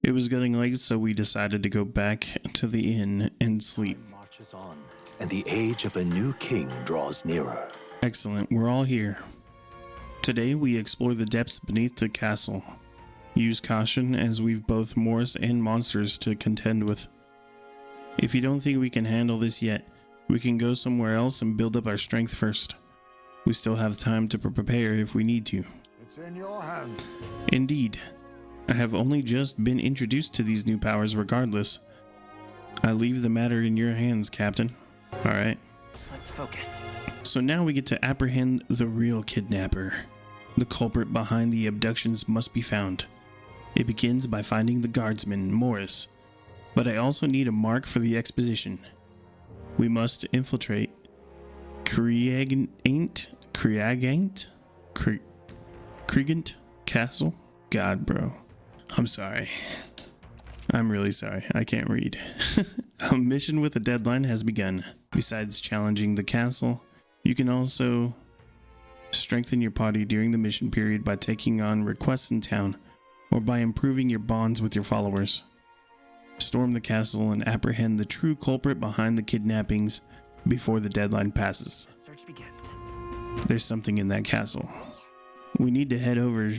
It was getting late, so we decided to go back to the inn and sleep. Marches on, and the age of a new king draws nearer. Excellent, we're all here. Today we explore the depths beneath the castle. Use caution, as we've both Morris and monsters to contend with. If you don't think we can handle this yet, we can go somewhere else and build up our strength first. We still have time to prepare if we need to. It's in your hands. Indeed. I have only just been introduced to these new powers regardless. I leave the matter in your hands, Captain. Alright. Let's focus. So now we get to apprehend the real kidnapper. The culprit behind the abductions must be found. It begins by finding the guardsman, Morris. But I also need a mark for the exposition. We must infiltrate Kriegant Castle? God, bro. I'm sorry. I'm really sorry. I can't read. A mission with a deadline has begun. Besides challenging the castle, you can also strengthen your party during the mission period by taking on requests in town or by improving your bonds with your followers. Storm the castle and apprehend the true culprit behind the kidnappings before the deadline passes. The search begins. There's something in that castle. We need to head over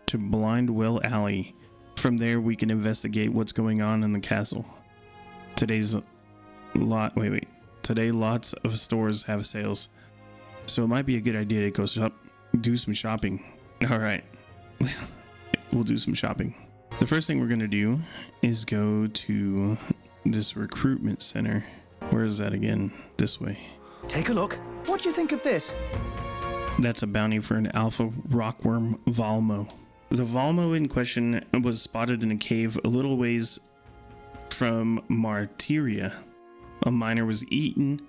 to Blind Well Alley. From there, we can investigate what's going on in the castle. Today lots of stores have sales, so it might be a good idea to go do some shopping. All right, we'll do some shopping. The first thing we're gonna do is go to this recruitment center. Where is that again? This way. Take a look. What do you think of this? That's a bounty for an alpha rockworm Valmo. The Valmo in question was spotted in a cave a little ways from Martyria. A miner was eaten,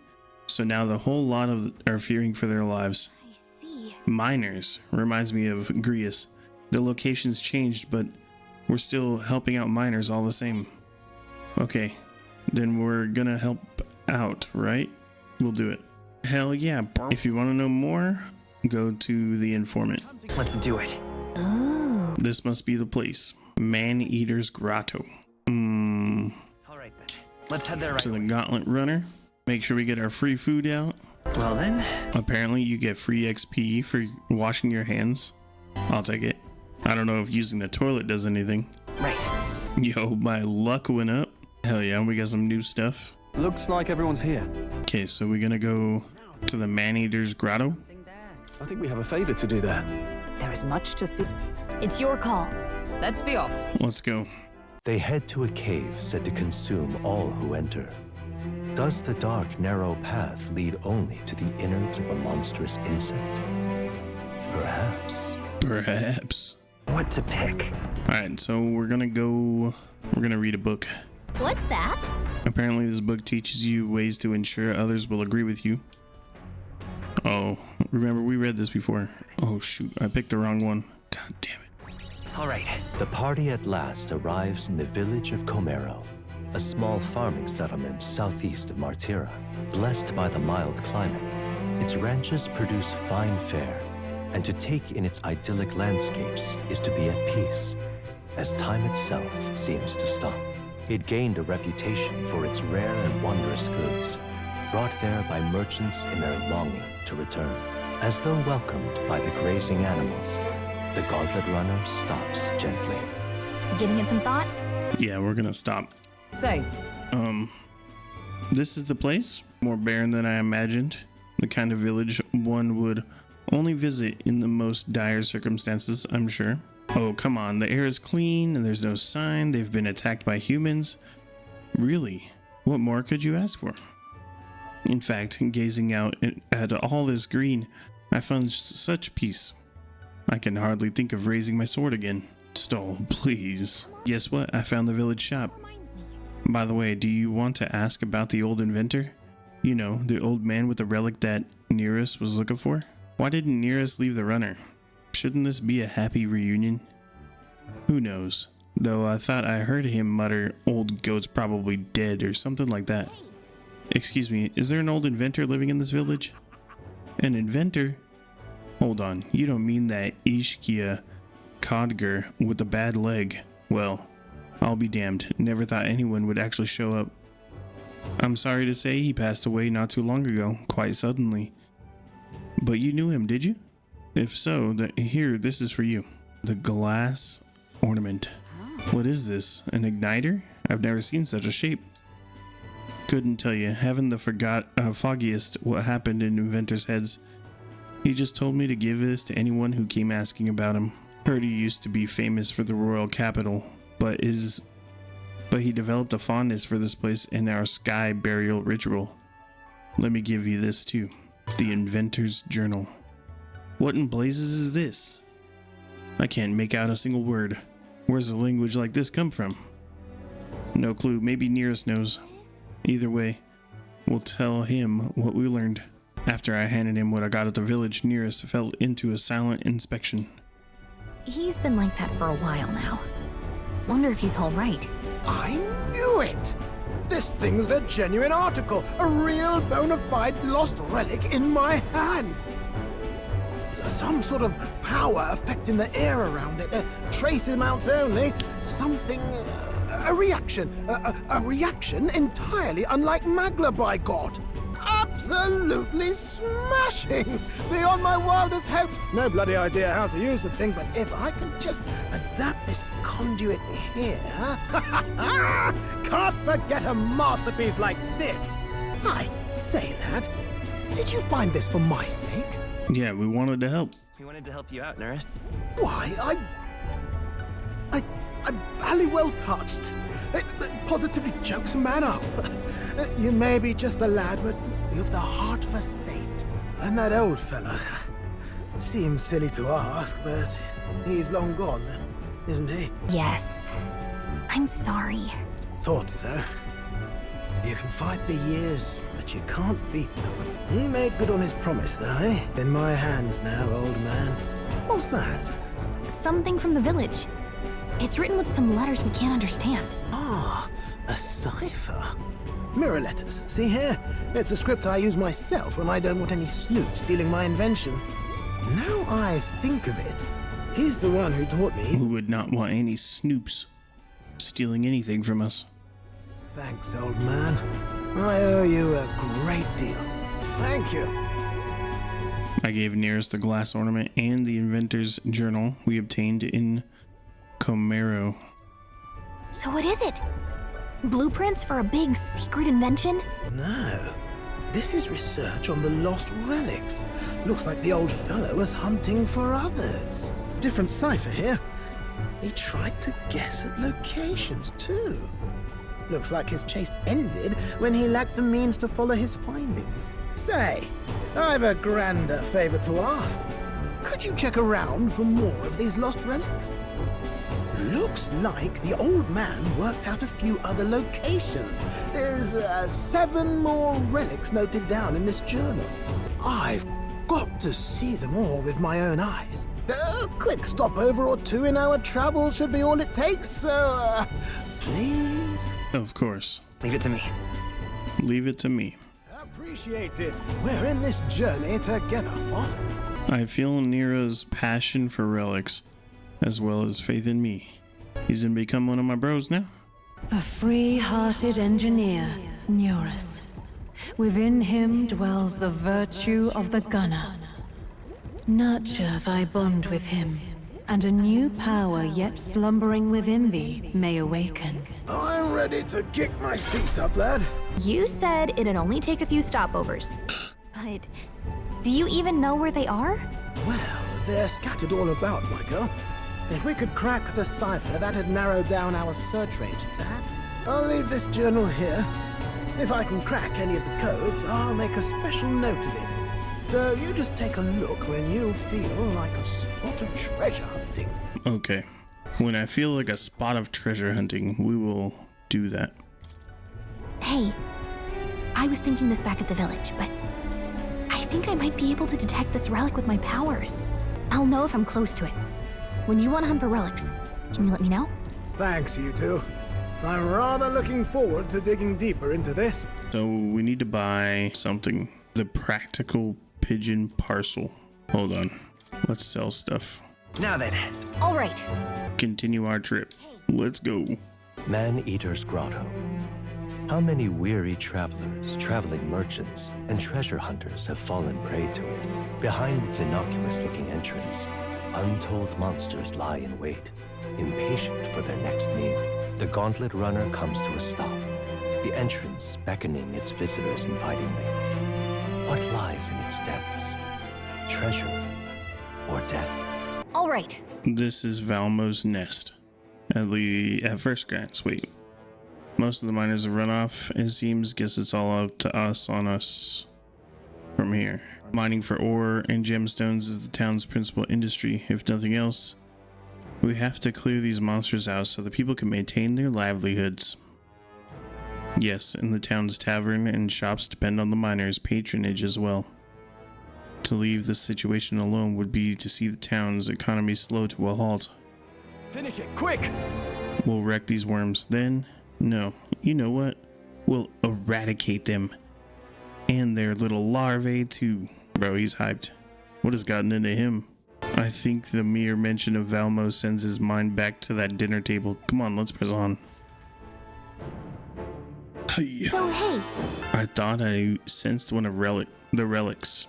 So now the whole lot of are fearing for their lives. I see. Miners reminds me of Grius. The location's changed, but we're still helping out miners all the same. Okay, then we're gonna help out, right? We'll do it. Hell yeah. If you want to know more, go to the informant. Let's do it. Oh. This must be the place. Man-Eater's Grotto. Alright then. Let's head there right To the away. Gauntlet Runner. Make sure we get our free food out. Well then. Apparently you get free XP for washing your hands. I'll take it. I don't know if using the toilet does anything. Right. Yo, my luck went up. Hell yeah, we got some new stuff. Looks like everyone's here. Okay, so we're gonna go to the Man-Eater's Grotto. I think we have a favor to do there. There is much to see. It's your call. Let's be off. Let's go. They head to a cave said to consume all who enter. Does the dark, narrow path lead only to the innards of a monstrous insect? Perhaps. Perhaps. What to pick? Alright, so we're gonna read a book. What's that? Apparently this book teaches you ways to ensure others will agree with you. Oh, remember we read this before. Oh shoot, I picked the wrong one. God damn it. Alright. The party at last arrives in the village of Comero, a small farming settlement southeast of Martira. Blessed by the mild climate, its ranches produce fine fare, and to take in its idyllic landscapes is to be at peace, as time itself seems to stop. It gained a reputation for its rare and wondrous goods, brought there by merchants in their longing to return. As though welcomed by the grazing animals, the Gauntlet Runner stops gently. Giving it some thought? Yeah, we're gonna stop. Say, This is the place. More barren than I imagined. The kind of village one would only visit in the most dire circumstances, I'm sure. Oh, come on. The air is clean and there's no sign they've been attacked by humans. Really? What more could you ask for? In fact, gazing out at all this green, I found such peace. I can hardly think of raising my sword again. Stole, please. Guess what? I found the village shop. By the way, do you want to ask about the old inventor? You know, the old man with the relic that Nearest was looking for? Why didn't Nearest leave the runner? Shouldn't this be a happy reunion? Who knows? Though I thought I heard him mutter, "Old goat's probably dead," or something like that. Excuse me, is there an old inventor living in this village? An inventor? Hold on, you don't mean that Ishkia Codger with the bad leg? Well, I'll be damned. Never thought anyone would actually show up. I'm sorry to say he passed away not too long ago, quite suddenly. But you knew him, did you? If so, here, this is for you. The glass ornament. What is this? An igniter? I've never seen such a shape. Couldn't tell you. Haven't the foggiest what happened in inventors' heads. He just told me to give this to anyone who came asking about him. Heard he used to be famous for the royal capital, but he developed a fondness for this place in our sky burial ritual. Let me give you this too. The Inventor's Journal. What in blazes is this? I can't make out a single word. Where's a language like this come from? No clue. Maybe Nearest knows. Either way, we'll tell him what we learned. After I handed him what I got at the village, Nearest fell into a silent inspection. He's been like that for a while now. Wonder if he's all right. I knew it! This thing's the genuine article, a real bona fide lost relic in my hands. Some sort of power affecting the air around it, trace amounts only, something, a reaction entirely unlike Magla, by God. Absolutely smashing! Beyond my wildest hopes. No bloody idea how to use the thing, but if I can just adapt this conduit here... Can't forget a masterpiece like this! I say, lad, did you find this for my sake? Yeah, we wanted to help. We wanted to help you out, Nurse. Why, I'm barely well touched. It positively chokes a man up. You may be just a lad, but you've the heart of a saint. And that old fella. Seems silly to ask, but he's long gone, isn't he? Yes. I'm sorry. Thought so. You can fight the years, but you can't beat them. He made good on his promise, though, eh? In my hands now, old man. What's that? Something from the village. It's written with some letters we can't understand. Ah, a cipher. Mirror letters, see here? It's a script I use myself when I don't want any snoop stealing my inventions. Now I think of it, he's the one who taught me. Who would not want any snoops stealing anything from us? Thanks, old man. I owe you a great deal. Thank you. I gave Nearest the glass ornament and the inventor's journal we obtained in Comero. So what is it? Blueprints for a big secret invention? No. This is research on the lost relics. Looks like the old fellow was hunting for others. Different cipher here. He tried to guess at locations, too. Looks like his chase ended when he lacked the means to follow his findings. Say, I've a grander favor to ask. Could you check around for more of these lost relics? Looks like the old man worked out a few other locations. There's 7 more relics noted down in this journal. I've got to see them all with my own eyes. A quick stopover or 2 in our travels should be all it takes, so please? Of course. Leave it to me. Leave it to me. Appreciate it. We're in this journey together, what? I feel Nero's passion for relics, as well as faith in me. He's gonna become one of my bros now. The free-hearted engineer, Neurus. Within him dwells the virtue of the gunner. Nurture thy bond with him, and a new power yet slumbering within thee may awaken. I'm ready to kick my feet up, lad. You said it'd only take a few stopovers. But do you even know where they are? Well, they're scattered all about, my girl. If we could crack the cipher, that'd narrow down our search range a tad. I'll leave this journal here. If I can crack any of the codes, I'll make a special note of it. So you just take a look when you feel like a spot of treasure hunting. Okay. When I feel like a spot of treasure hunting, we will do that. Hey, I was thinking this back at the village, but I think I might be able to detect this relic with my powers. I'll know if I'm close to it. When you want to hunt for relics, can you let me know? Thanks, you two. I'm rather looking forward to digging deeper into this. So we need to buy something. The practical pigeon parcel. Hold on. Let's sell stuff. Now then. All right. Continue our trip. Let's go. Man-Eater's Grotto. How many weary travelers, traveling merchants, and treasure hunters have fallen prey to it? Behind its innocuous-looking entrance, untold monsters lie in wait, impatient for their next meal. The gauntlet runner comes to a stop, the entrance beckoning its visitors invitingly. What lies in its depths? Treasure or death? All right. This is Valmo's nest. At first glance, wait. Most of the miners have run off, it seems. Guess it's all up to us on us from here. Mining for ore and gemstones is the town's principal industry. If nothing else, we have to clear these monsters out so the people can maintain their livelihoods. Yes, and the town's tavern and shops depend on the miners' patronage as well. To leave this situation alone would be to see the town's economy slow to a halt. Finish it, quick! We'll wreck these worms, then? No. You know what? We'll eradicate them. And their little larvae too. Bro, he's hyped. What has gotten into him? I think the mere mention of Valmo sends his mind back to that dinner table. Come on, let's press on. So hey. I thought I sensed one of the relics.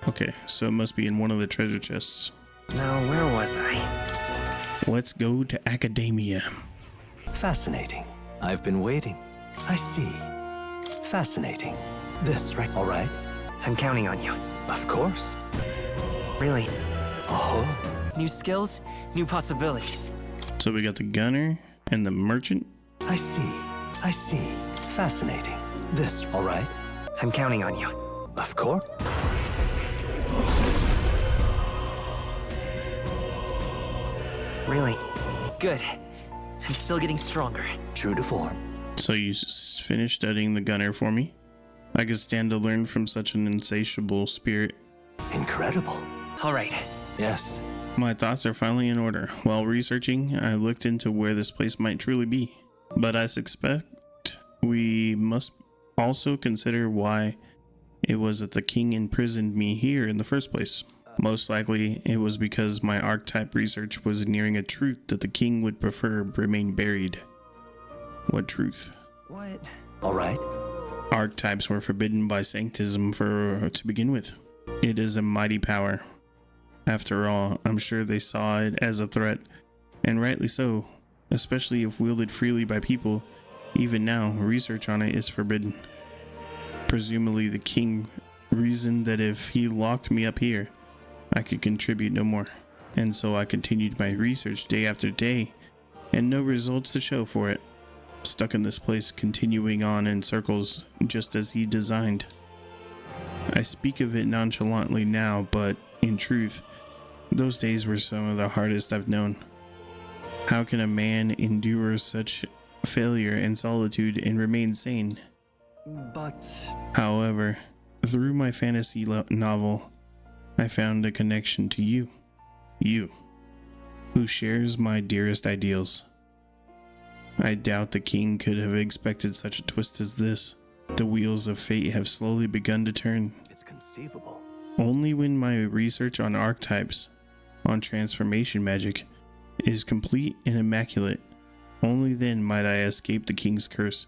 Okay, so it must be in one of the treasure chests. Now, where was I? Let's go to Academia. Fascinating. I've been waiting. I see. Fascinating. This right, all right? I'm counting on you. Of course. Really? Oh. New skills, new possibilities. So we got the gunner and the merchant. I see. I see. Fascinating. This, all right? I'm counting on you. Of course. Really? Good. I'm still getting stronger. True to form. So you finished studying the gunner for me? I could stand to learn from such an insatiable spirit. Incredible. All right. Yes. My thoughts are finally in order. While researching, I looked into where this place might truly be. But I suspect we must also consider why it was that the king imprisoned me here in the first place. Most likely, it was because my archetype research was nearing a truth that the king would prefer remain buried. What truth? What? All right. Archetypes were forbidden by sanctism to begin with. It is a mighty power. After all, I'm sure they saw it as a threat, and rightly so, especially if wielded freely by people. Even now, research on it is forbidden. Presumably the king reasoned that if he locked me up here, I could contribute no more, and so I continued my research day after day, and no results to show for it. Stuck in this place, continuing on in circles, just as he designed. I speak of it nonchalantly now, but in truth, those days were some of the hardest I've known. How can a man endure such failure and solitude and remain sane? But... However, through my fantasy novel, I found a connection to you. You, who shares my dearest ideals. I doubt the king could have expected such a twist as this. The wheels of fate have slowly begun to turn. It's conceivable. Only when my research on archetypes, on transformation magic, is complete and immaculate, only then might I escape the king's curse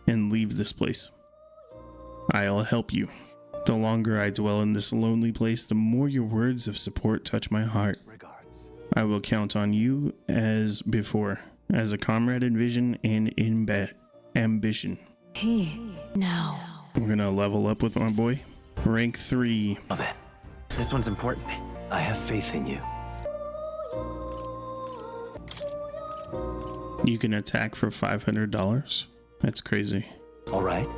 and leave this place. I'll help you. The longer I dwell in this lonely place, the more your words of support touch my heart. Regards. I will count on you as before, as a comrade in vision and in ambition. Now. We're gonna level up with my boy. Rank 3. Love it. This one's important. I have faith in you. You can attack for $500. That's crazy. All right.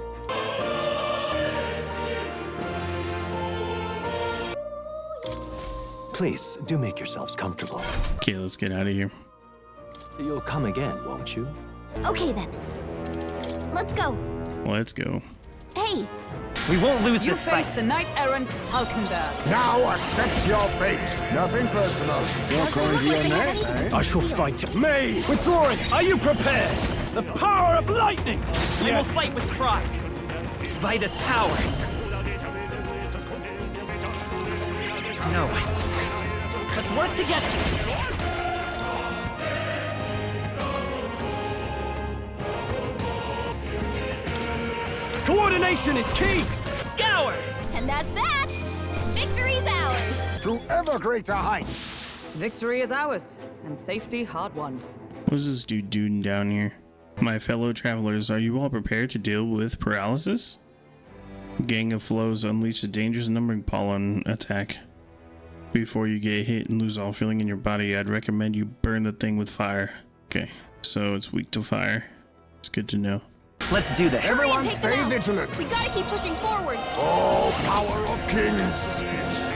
Please, do make yourselves comfortable. Okay, let's get out of here. You'll come again, won't you? Okay then. Let's go. Let's go. Hey, We won't lose You this face fight. the knight-errant Halkenberg. Now accept your fate. Nothing personal. You're calling to your neck, eh? I shall fight. Me! Withdrawing! Are you prepared? The power of lightning! We will fight with pride. By this power. No. Let's work together. Coordination is key! Scour! and that's that! Victory's ours! To ever greater heights. Victory is ours, and safety hard won. What's this dude doing down here? My fellow travelers, are you all prepared to deal with paralysis? Gang of Flows unleash a dangerous numbering pollen attack. Before you get hit and lose all feeling in your body, I'd recommend you burn the thing with fire. Okay, so it's weak to fire. It's good to know. Let's do this. Everyone Take them stay out. vigilant. We gotta keep pushing forward. Oh, power of kings.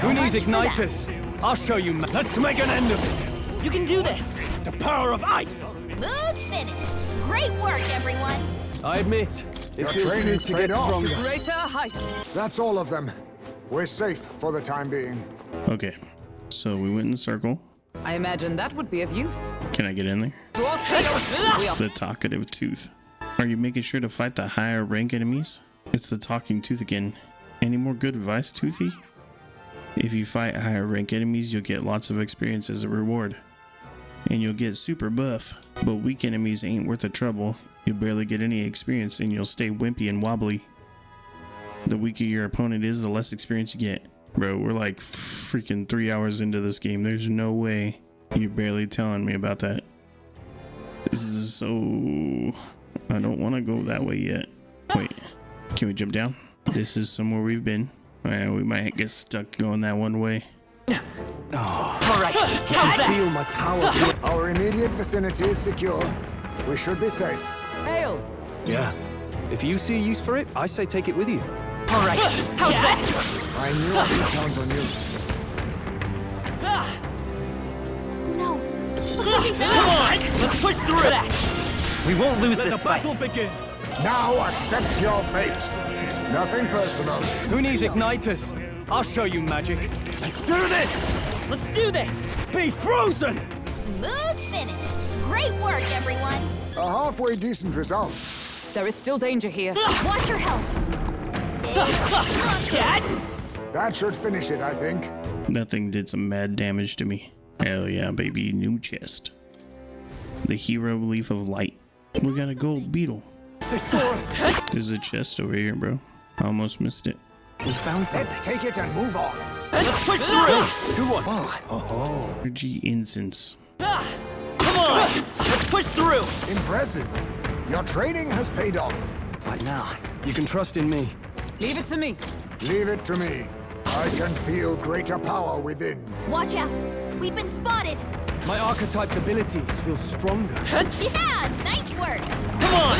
Who needs igniters? I'll show you. Let's make an end of it. You can do this! The power of ice. Smooth finish. Great work, everyone. I admit, it Your feels training's good to get paid off. stronger. Greater heights! That's all of them. We're safe for the time being. Okay, so we went in the circle. I imagine that would be of use. Can I get in there? Draw sail! We are The talkative tooth. Are you making sure to fight the higher rank enemies? It's the talking tooth again. Any more good advice, Toothy? If you fight higher rank enemies, you'll get lots of experience as a reward. And you'll get super buff. But weak enemies ain't worth the trouble. You'll barely get any experience and you'll stay wimpy and wobbly. The weaker your opponent is, the less experience you get. Bro, we're like freaking 3 hours into this game. There's no way you're barely telling me about that. This is so... I don't want to go that way yet. Wait, can we jump down? This is somewhere we've been. We might get stuck going that one way. All right. How's that? Feel my power. Our immediate vicinity is secure. We should be safe. Hail! Yeah. If you see a use for it, I say take it with you. All right. How's that? I knew I could count on you. No. Come on! Let's push through that! We won't lose Let this the fight. battle begin. Now accept your fate. Nothing personal. Who needs igniters? I'll show you magic. Let's do this! Let's do this! Be frozen! Smooth finish. Great work, everyone. A halfway decent result. There is still danger here. Watch your health. That should finish it, I think. That thing did some mad damage to me. Hell yeah, baby. New chest. The Hero Leaf of Light. We got a gold beetle. Thesaurus! There's a chest over here, bro. I almost missed it. We found something. Let's take it and move on. Let's push through! Who won? Oh, Energy incense. Come on! Let's push through! impressive. Your training has paid off. What now? You can trust in me. Leave it to me. Leave it to me. I can feel greater power within. Watch out. We've been spotted. My archetype's abilities feel stronger. Yeah, nice work. Come on!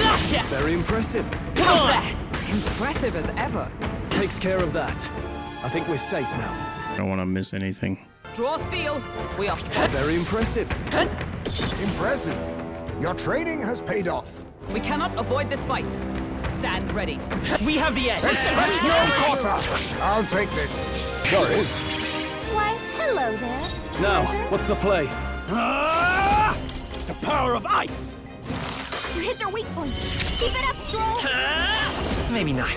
Very impressive. Come on! Impressive as ever. Takes care of that. I think we're safe now. I don't want to miss anything. Draw steel. We are Very impressive. Impressive. Your training has paid off. We cannot avoid this fight. Stand ready. We have the edge! Expect no quarter. I'll take this. Sorry. Why, hello there. Now, treasure. what's the play? The power of ice! You hit their weak point. Keep it up, Stroll. Maybe not.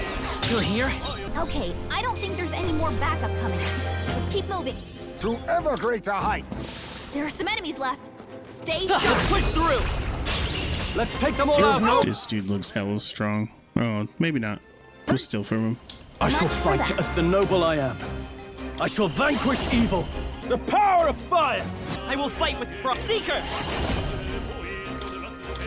You're here? Okay, I don't think there's any more backup coming. Let's keep moving. To ever greater heights. There are some enemies left. Stay Let's sharp. push through! Let's take them all out. This dude looks hella strong. Oh, maybe not. We'll steal from him. I shall Much for fight that. as the noble I am. I shall vanquish evil. The power of fire. I will fight with Seeker!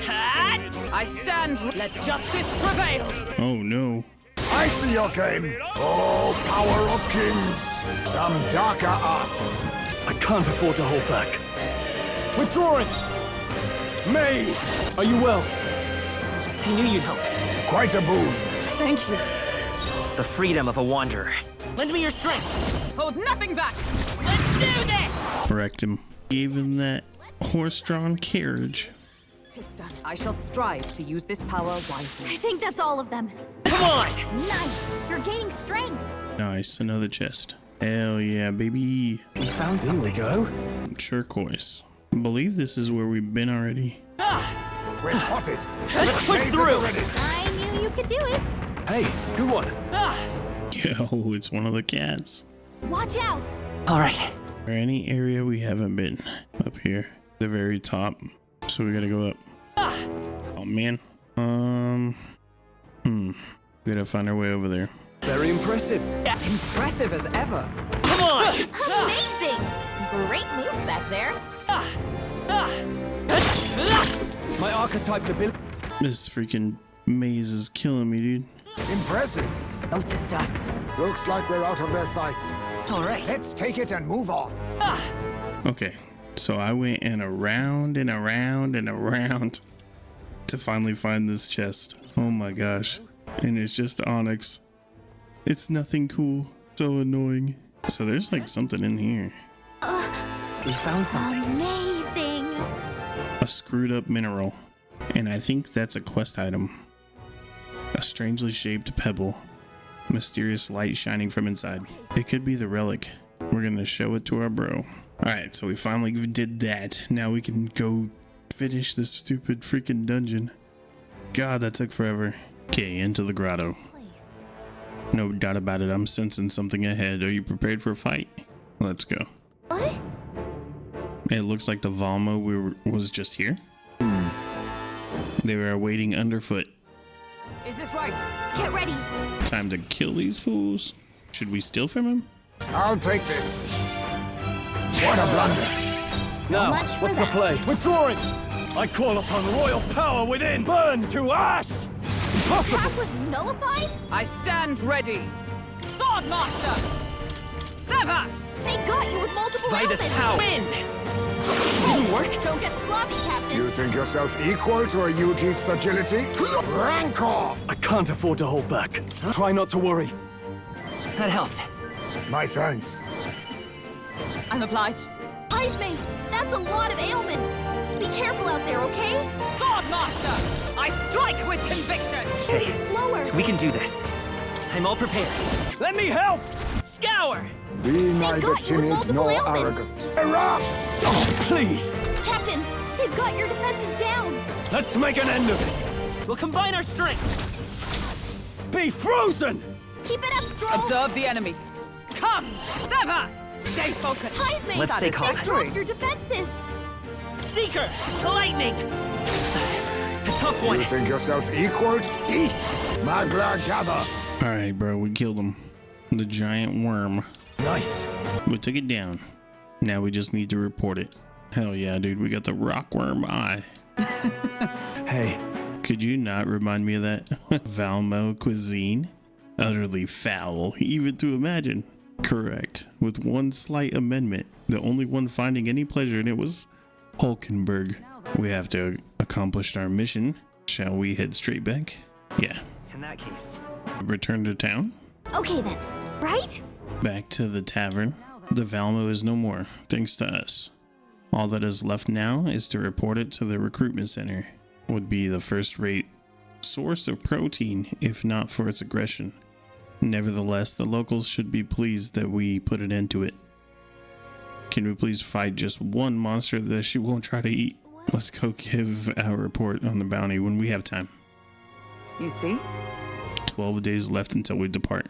I stand. Let justice prevail. Oh no. I see your game. Oh, power of kings. Some darker arts. I can't afford to hold back. Withdrawing. Mage, are you well? I knew you'd help. Quite a boon. Thank you. The freedom of a wanderer. Lend me your strength! Hold nothing back. Let's do this! Wrecked him. Gave him that horse-drawn carriage. Tis done. I shall strive to use this power wisely. I think that's all of them. Come on! Nice. You're gaining strength. Nice. Another chest. Hell yeah, baby. We found Here we something. go. Turquoise. I believe this is where we've been already. We're spotted. Let's push Made through! ready. I knew you could do it. Hey, good one. Yo, it's one of the cats. Watch out. All right. Is there any area we haven't been? Up here. The very top. So we gotta go up. Oh man. We gotta find our way over there. Very impressive. Impressive as ever. Come on! Amazing. Great moves back there. My archetype's ability. This freaking maze is killing me, dude. Impressive. Noticed us. Looks like we're out of their sights. All right. Let's take it and move on. Okay. So I went and around and around and around to finally find this chest. Oh my gosh. And it's just onyx. It's nothing cool. So annoying. So there's like something in here. We found something. Amazing. A screwed up mineral. And I think that's a quest item. A strangely shaped pebble. Mysterious light shining from inside. It could be the relic. We're gonna show it to our bro. Alright, so we finally did that. Now we can go finish this stupid freaking dungeon. God, that took forever. Okay, into the grotto. No doubt about it, I'm sensing something ahead. Are you prepared for a fight? Let's go. What? It looks like the Valmo was just here. They were waiting underfoot. Is this right? Get ready. Time to kill these fools. Should we steal from him? I'll take this. What a blunder. Now, much for what's the that. play? Withdrawing. I call upon royal power within. Burn to ash. Impossible. Attack was nullified? I stand ready. Swordmaster! Sever! They got you with multiple By this elements. power. Wind! Didn't work. Don't get sloppy, Captain. You think yourself equal to a Ujief's agility? Rancor! I can't afford to hold back. Try not to worry. That helped. My thanks. I'm obliged. Ice Mage, that's a lot of ailments. Be careful out there, okay? Swordmaster! I strike with conviction! Okay, slower. we can do this. I'm all prepared. Let me help! Scour! Be neither timid nor arrogant. Oh, please! Captain, they've got your defenses down. Let's make an end of it! We'll combine our strength! Be frozen! Keep it up, Stroll. Observe the enemy. Come! Sever! Stay focused! Heisman, Let's stay calm. they've dropped your defenses. Seeker! Lightning! A tough one. You think yourself equal? Eat! Magla gather! Alright, bro, we killed him. The giant worm. Nice. We took it down. Now we just need to report it. Hell yeah, dude, we got the rockworm eye. Hey. Could you not remind me of that? Valmo cuisine? Utterly foul, even to imagine. Correct. With one slight amendment. The only one finding any pleasure in it was Hulkenberg. We have to accomplish our mission. Shall we head straight back? Yeah. In that case. Return to town? Okay then, right? Back to the tavern. The Valmo is no more, thanks to us. All that is left now is to report it to the recruitment center. Would be the first-rate source of protein, if not for its aggression. Nevertheless, the locals should be pleased that we put an end to it. Can we please fight just one monster that she won't try to eat? Let's go give our report on the bounty when we have time. You see? 12 days left until we depart.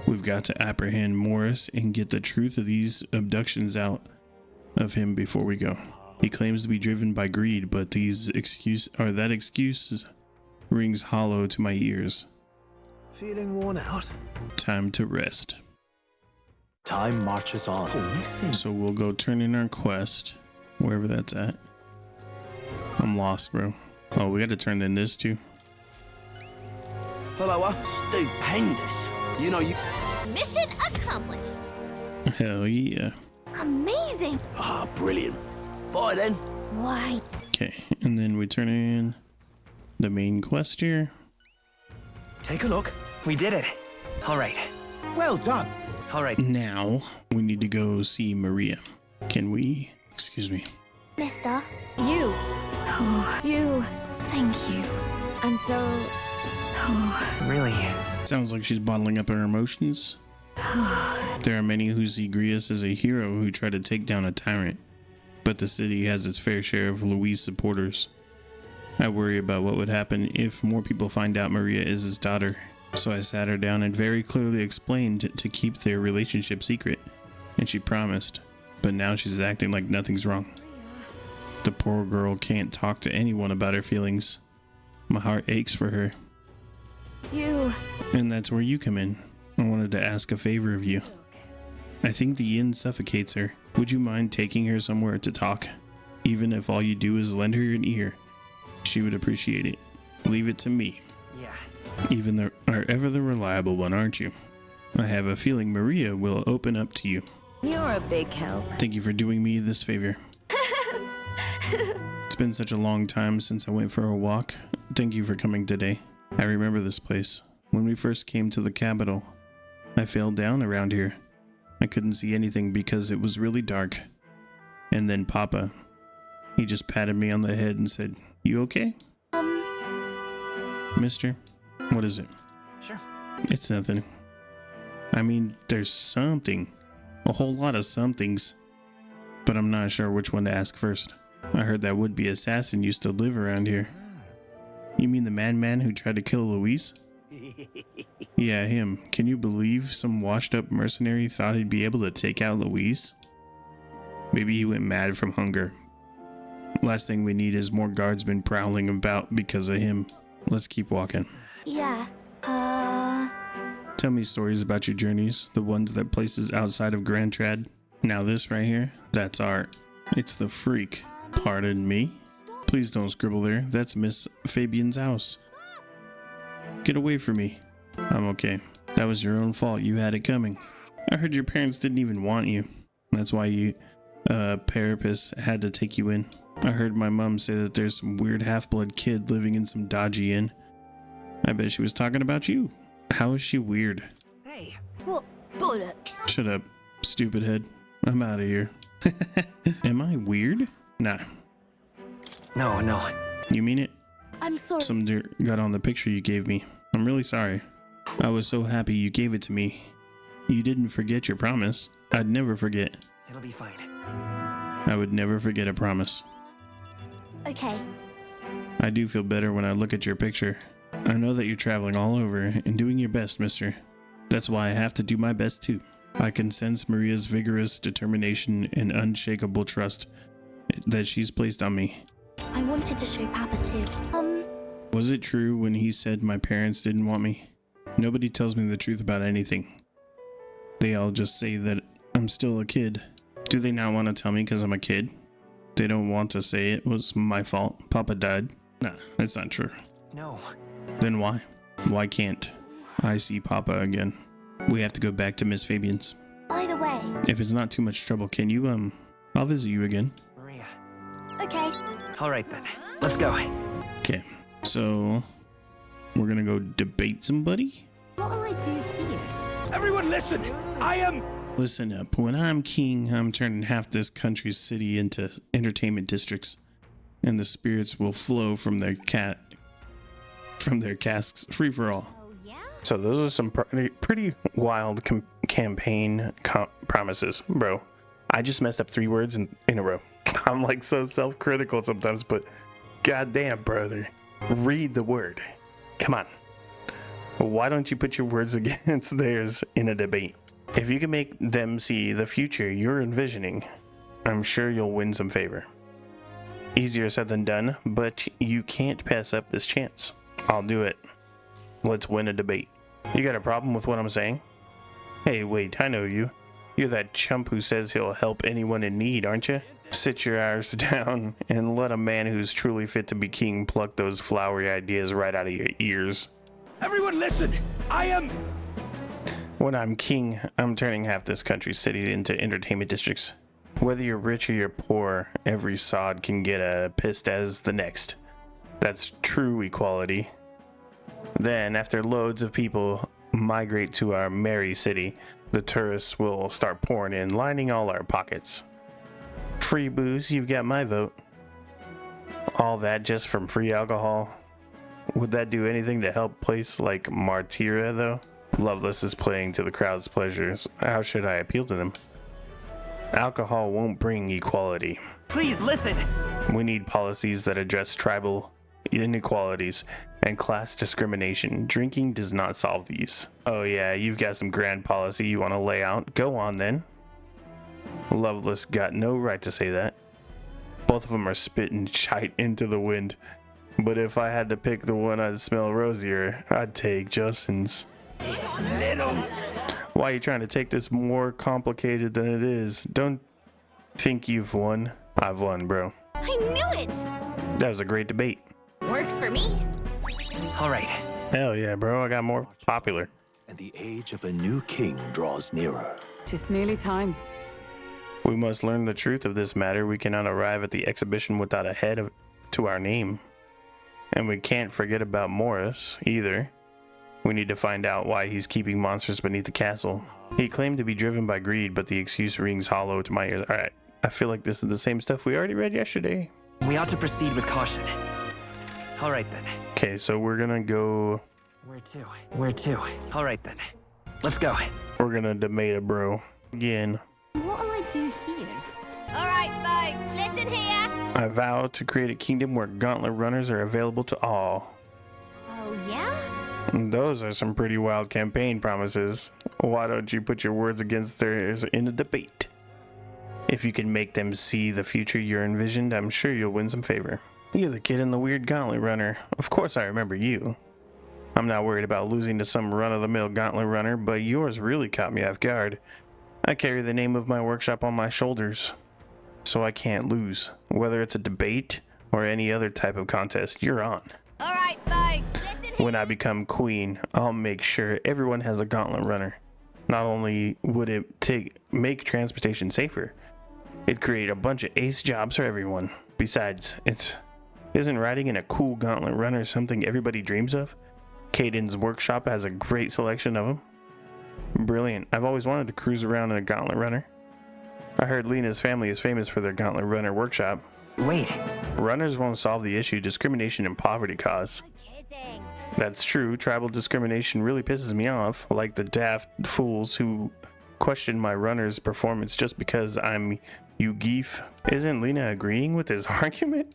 We've got to apprehend Morris and get the truth of these abductions out of him before we go. He claims to be driven by greed, but that excuse rings hollow to my ears. Feeling worn out? Time to rest. Time marches on. So we'll go turn in our quest, wherever that's at. I'm lost, bro. Oh, we got to turn in this too. Hello, stupendous. You know you... Mission accomplished. Hell yeah. Amazing. Ah, brilliant. Bye then. Why? Okay, and then we turn in the main quest here. Take a look. We did it. All right. Well done. All right. Now we need to go see Maria. Can we? Excuse me. Mister, you. Oh, you. Thank you. And so... Oh. Really? Sounds like she's bottling up her emotions. There are many who see Grius as a hero who tried to take down a tyrant, but the city has its fair share of Louis supporters. I worry about what would happen if more people find out Maria is his daughter, so I sat her down and very clearly explained to keep their relationship secret, and she promised, but now she's acting like nothing's wrong. The poor girl can't talk to anyone about her feelings. My heart aches for her. You. And that's where you come in. I wanted to ask a favor of you. I think the inn suffocates her. Would you mind taking her somewhere to talk? Even if all you do is lend her an ear, she would appreciate it. Leave it to me. Yeah. Even are ever the reliable one, aren't you? I have a feeling Maria will open up to you. You're a big help. Thank you for doing me this favor. It's been such a long time since I went for a walk. Thank you for coming today. I remember this place. When we first came to the capital, I fell down around here. I couldn't see anything because it was really dark. And then Papa, he just patted me on the head and said, "You okay?" Mister, what is it? Sure. It's nothing. I mean, there's something. A whole lot of somethings. But I'm not sure which one to ask first. I heard that would-be assassin used to live around here. You mean the madman who tried to kill Louise? Yeah, him. Can you believe some washed-up mercenary thought he'd be able to take out Louise? Maybe he went mad from hunger. Last thing we need is more guardsmen prowling about because of him. Let's keep walking. Yeah, Tell me stories about your journeys, the ones that places outside of Grand Trad. Now this right here, that's art. It's the freak. Pardon me? Please don't scribble there. That's Miss Fabian's house. Get away from me. I'm okay. That was your own fault. You had it coming. I heard your parents didn't even want you. That's why you, Parapus had to take you in. I heard my mom say that there's some weird half-blood kid living in some dodgy inn. I bet she was talking about you. How is she weird? Hey. What bollocks? Shut up, stupid head. I'm out of here. Am I weird? Nah. No. You mean it? I'm sorry. Some dirt got on the picture you gave me. I'm really sorry. I was so happy you gave it to me. You didn't forget your promise. I'd never forget. It'll be fine. I would never forget a promise. Okay. I do feel better when I look at your picture. I know that you're traveling all over and doing your best, mister. That's why I have to do my best too. I can sense Maria's vigorous determination and unshakable trust that she's placed on me. I wanted to show Papa too. Was it true when he said my parents didn't want me? Nobody tells me the truth about anything. They all just say that I'm still a kid. Do they not want to tell me because I'm a kid? They don't want to say it was my fault. Papa died. Nah, that's not true. No. Then why? Why can't I see Papa again? We have to go back to Miss Fabian's. By the way. If it's not too much trouble, can you, I'll visit you again. Maria. Okay. All right then. Let's go. Okay, so we're gonna go debate somebody? What'll I do here? Everyone listen! I am... Listen up. When I'm king, I'm turning half this country's city into entertainment districts, and the spirits will flow from their casks, free for all. Oh, yeah? So those are some pretty wild campaign promises, bro. I just messed up 3 words in a row. I'm like so self-critical sometimes, but goddamn, brother, read the word. Come on. Why don't you put your words against theirs in a debate? If you can make them see the future you're envisioning, I'm sure you'll win some favor. Easier said than done, but you can't pass up this chance. I'll do it. Let's win a debate. You got a problem with what I'm saying? Hey, wait, I know you. You're that chump who says he'll help anyone in need, aren't you? Sit your arse down and let a man who's truly fit to be king pluck those flowery ideas right out of your ears. Everyone listen! I am... When I'm king, I'm turning half this country's city into entertainment districts. Whether you're rich or you're poor, every sod can get pissed as the next. That's true equality. Then, after loads of people migrate to our merry city, the tourists will start pouring in, lining all our pockets. Free booze, you've got my vote. All that just from free alcohol. Would that do anything to help place like Martyra, though? Loveless is playing to the crowd's pleasures. How should I appeal to them? Alcohol won't bring equality. Please listen! We need policies that address tribal inequalities and class discrimination. Drinking does not solve these. Oh yeah, you've got some grand policy you want to lay out. Go on then. Loveless got no right to say that. Both of them are spitting shite into the wind. But if I had to pick the one I'd smell rosier, I'd take Justin's. Why are you trying to take this more complicated than it is? Don't think you've won. I've won, bro. I knew it! That was a great debate. Works for me. All right. Hell yeah, bro. I got more popular. And the age of a new king draws nearer. Tis nearly time. We must learn the truth of this matter. We cannot arrive at the exhibition without a head to our name. And we can't forget about Morris, either. We need to find out why he's keeping monsters beneath the castle. He claimed to be driven by greed, but the excuse rings hollow to my ears. Alright, I feel like this is the same stuff we already read yesterday. We ought to proceed with caution. All right then. Okay, so we're gonna go... Where to? Where to? All right then. Let's go. We're gonna debate it, bro. Again. What'll I do here? All right, folks, listen here. I vow to create a kingdom where gauntlet runners are available to all. Oh, yeah? Those are some pretty wild campaign promises. Why don't you put your words against theirs in a debate? If you can make them see the future you're envisioned, I'm sure you'll win some favor. You're the kid in the weird gauntlet runner. Of course I remember you. I'm not worried about losing to some run-of-the-mill gauntlet runner, but yours really caught me off guard. I carry the name of my workshop on my shoulders, so I can't lose. Whether it's a debate or any other type of contest, you're on. All right, folks, listen here. When I become queen, I'll make sure everyone has a gauntlet runner. Not only would it make transportation safer, it'd create a bunch of ace jobs for everyone. Besides, isn't riding in a cool gauntlet runner something everybody dreams of? Caden's workshop has a great selection of them. Brilliant. I've always wanted to cruise around in a gauntlet runner. I heard Lena's family is famous for their gauntlet runner workshop. Wait. Runners won't solve the issue discrimination and poverty cause. That's true. Tribal discrimination really pisses me off, like the daft fools who question my runner's performance just because I'm Ugeef. Isn't Lena agreeing with his argument?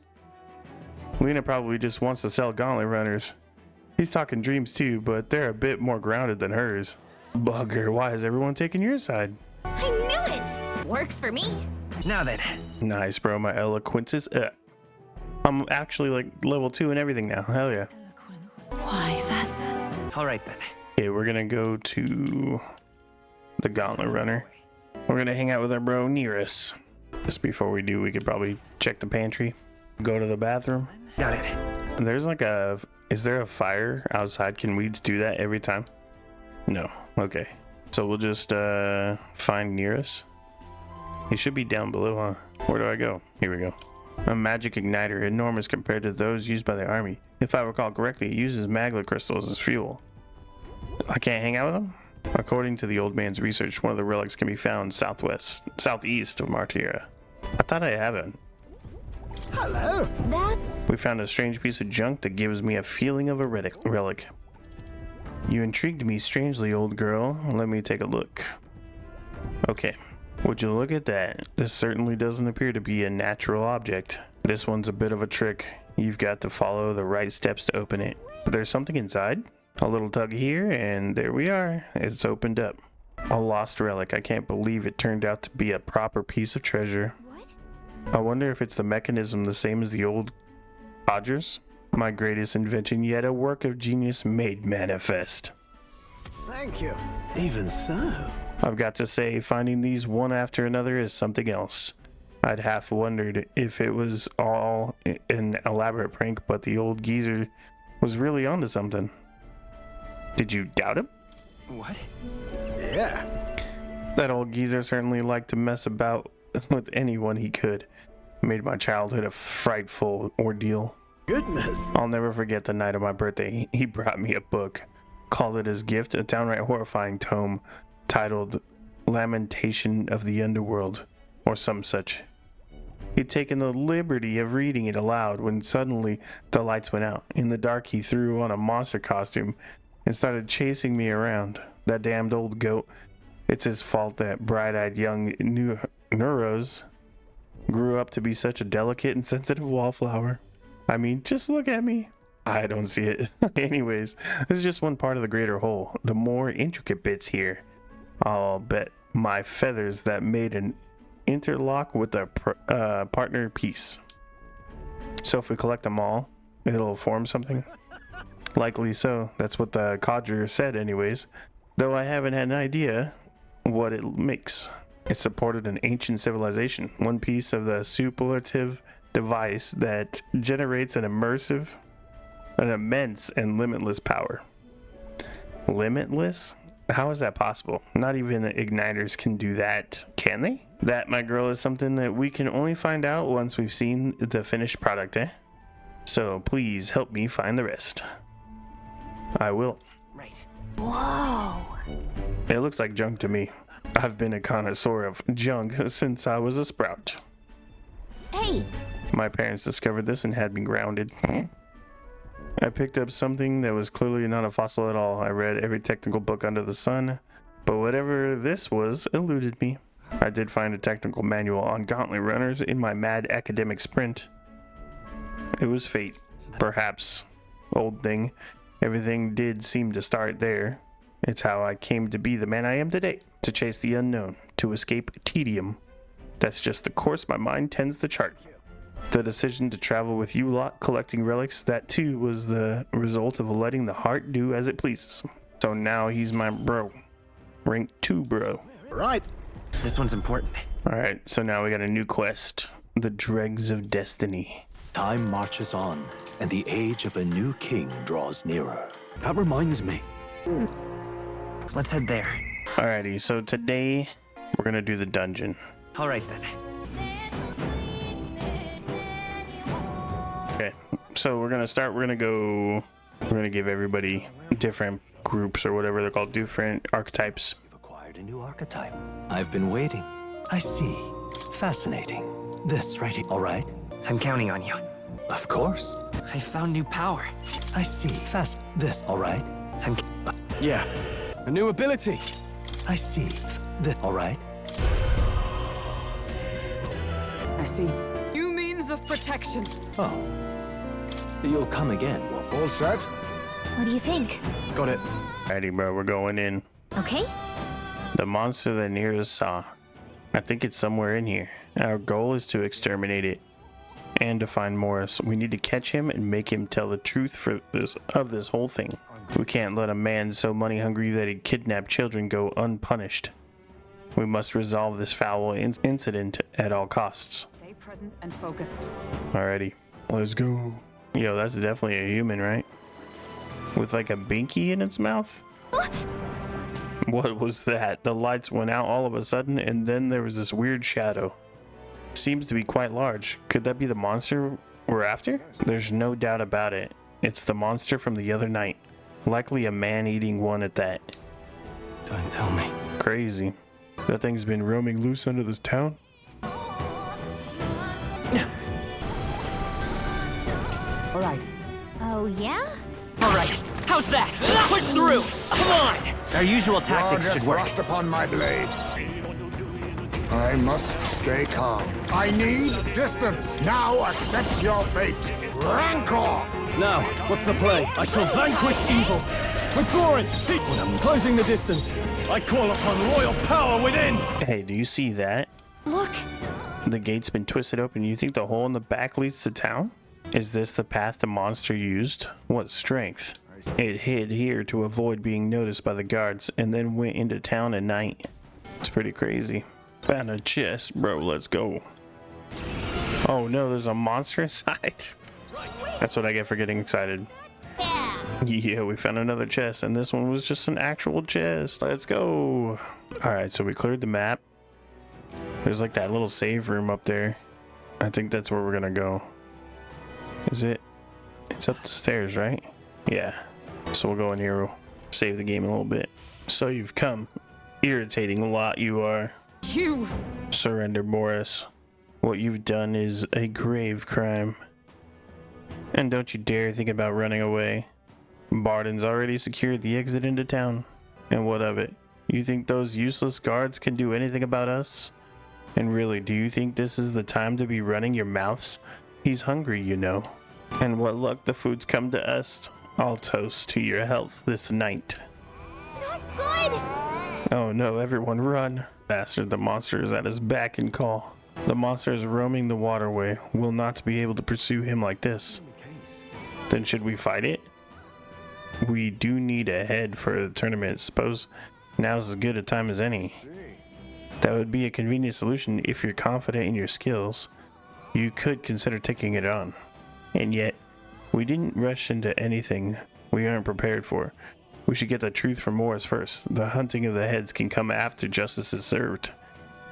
Lena probably just wants to sell gauntlet runners. He's talking dreams too, but they're a bit more grounded than hers. Bugger, why is everyone taking your side? I knew it! Works for me. Now then. Nice, bro. My eloquence is up. I'm actually like level 2 and everything now. Hell yeah. Why, that's... All right then. Okay, we're gonna go to the gauntlet runner. We're gonna hang out with our bro Nearest. Just before we do, we could probably check the pantry, go to the bathroom. Got it. There's like is there a fire outside? Can we do that every time? No. Okay. So we'll just find Nearest. He should be down below, huh? Where do I go? Here we go. A magic igniter, enormous compared to those used by the army. If I recall correctly, it uses magma crystals as fuel. I can't hang out with him? According to the old man's research, one of the relics can be found southeast of Martyra. I thought I have it. Hello. That's... We found a strange piece of junk that gives me a feeling of a relic. You intrigued me strangely, old girl. Let me take a look. Okay. Would you look at that? This certainly doesn't appear to be a natural object. This one's a bit of a trick. You've got to follow the right steps to open it. But there's something inside. A little tug here, and there we are. It's opened up. A lost relic. I can't believe it turned out to be a proper piece of treasure. What? I wonder if it's the mechanism the same as the old Codgers? My greatest invention yet, a work of genius made manifest. Thank you. Even so. I've got to say, finding these one after another is something else. I'd half wondered if it was all an elaborate prank, but the old geezer was really onto something. Did you doubt him? What? Yeah. That old geezer certainly liked to mess about with anyone he could. Made my childhood a frightful ordeal. Goodness. I'll never forget the night of my birthday. He brought me a book. Called it his gift, a downright horrifying tome titled Lamentation of the Underworld, or some such. He'd taken the liberty of reading it aloud when suddenly the lights went out. In the dark, he threw on a monster costume and started chasing me around. That damned old goat. It's his fault that bright-eyed young Neuros grew up to be such a delicate and sensitive wallflower. I mean, just look at me. I don't see it. Anyways, this is just one part of the greater whole. The more intricate bits here. I'll bet my feathers that made an interlock with a partner piece. So if we collect them all, it'll form something? Likely so. That's what the codger said anyways. Though I haven't had an idea what it makes. It supported an ancient civilization. One piece of the superlative device that generates an immense and limitless power. Limitless? How is that possible? Not even igniters can do that, can they? That, my girl, is something that we can only find out once we've seen the finished product, eh? So please help me find the rest. I will. Right. Whoa. It looks like junk to me. I've been a connoisseur of junk since I was a sprout. Hey. My parents discovered this and had me grounded. I picked up something that was clearly not a fossil at all. I read every technical book under the sun, but whatever this was eluded me. I did find a technical manual on gauntlet runners in my mad academic sprint. It was fate, perhaps. Old thing. Everything did seem to start there. It's how I came to be the man I am today. To chase the unknown, to escape tedium. That's just the course my mind tends to chart. The decision to travel with you lot collecting relics, that too was the result of letting the heart do as it pleases. So now he's my bro. Rank 2 bro. Right. This one's important. Alright, so now we got a new quest. The Dregs of Destiny. Time marches on, and the age of a new king draws nearer. That reminds me. Let's head there. Alrighty, so today we're gonna do the dungeon. All right then. Okay, so we're gonna give everybody different groups or whatever they're called, different archetypes. You've acquired a new archetype. I've been waiting. I see. Fascinating. This right here. All right. I'm counting on you. Of course. I found new power. I see. Fast. This, all right? Yeah, a new ability. I see. This, all right? I see. New means of protection. Oh. You'll come again. All set? What do you think? Got it. Alrighty, bro, we're going in. Okay? The monster that Nira saw. I think it's somewhere in here. Our goal is to exterminate it and to find Morris. We need to catch him and make him tell the truth of this whole thing. We can't let a man so money hungry that he kidnapped children go unpunished. We must resolve this foul incident at all costs. Stay present and focused. Alrighty, let's go. Yo, that's definitely a human, right? With like a binky in its mouth? What was that? The lights went out all of a sudden, and then there was this weird shadow. Seems to be quite large. Could that be the monster we're after? There's no doubt about it. It's the monster from the other night. Likely a man-eating one at that. Don't tell me. Crazy. That thing's been roaming loose under this town? All right. Oh, yeah? All right, how's that? Push through! Come on! Our usual tactics Just should work. rust upon my blade. I must stay calm. I need distance. Now accept your fate. Rancor! Now, what's the play? I shall vanquish evil. Withdrawing! Closing the distance. I call upon royal power within! Hey, do you see that? Look! The gate's been twisted open. You think the hole in the back leads to town? Is this the path the monster used? What strength? It hid here to avoid being noticed by the guards and then went into town at night. It's pretty crazy. Found a chest, bro. Let's go. Oh no, there's a monster inside. That's what I get for getting excited. Yeah, we found another chest, and this one was just an actual chest. Let's go. Alright, so we cleared the map. There's like that little save room up there. I think that's where we're gonna go. Is it? It's up the stairs, right? Yeah. So we'll go in here, we'll save the game a little bit. So you've come. Irritating lot you are. You! Surrender, Morris. What you've done is a grave crime. And don't you dare think about running away. Barden's already secured the exit into town. And what of it? You think those useless guards can do anything about us? And really, do you think this is the time to be running your mouths? He's hungry, you know. And what luck the food's come to us. I'll toast to your health this night. Not good! Oh no, everyone run. Bastard, the monster is at his beck and call. The monster is roaming the waterway. We'll not be able to pursue him like this. Then should we fight it? We do need a head for the tournament. Suppose now's as good a time as any. That would be a convenient solution if you're confident in your skills. You could consider taking it on. And yet, we didn't rush into anything we aren't prepared for. We should get the truth from Morris first. The hunting of the heads can come after justice is served.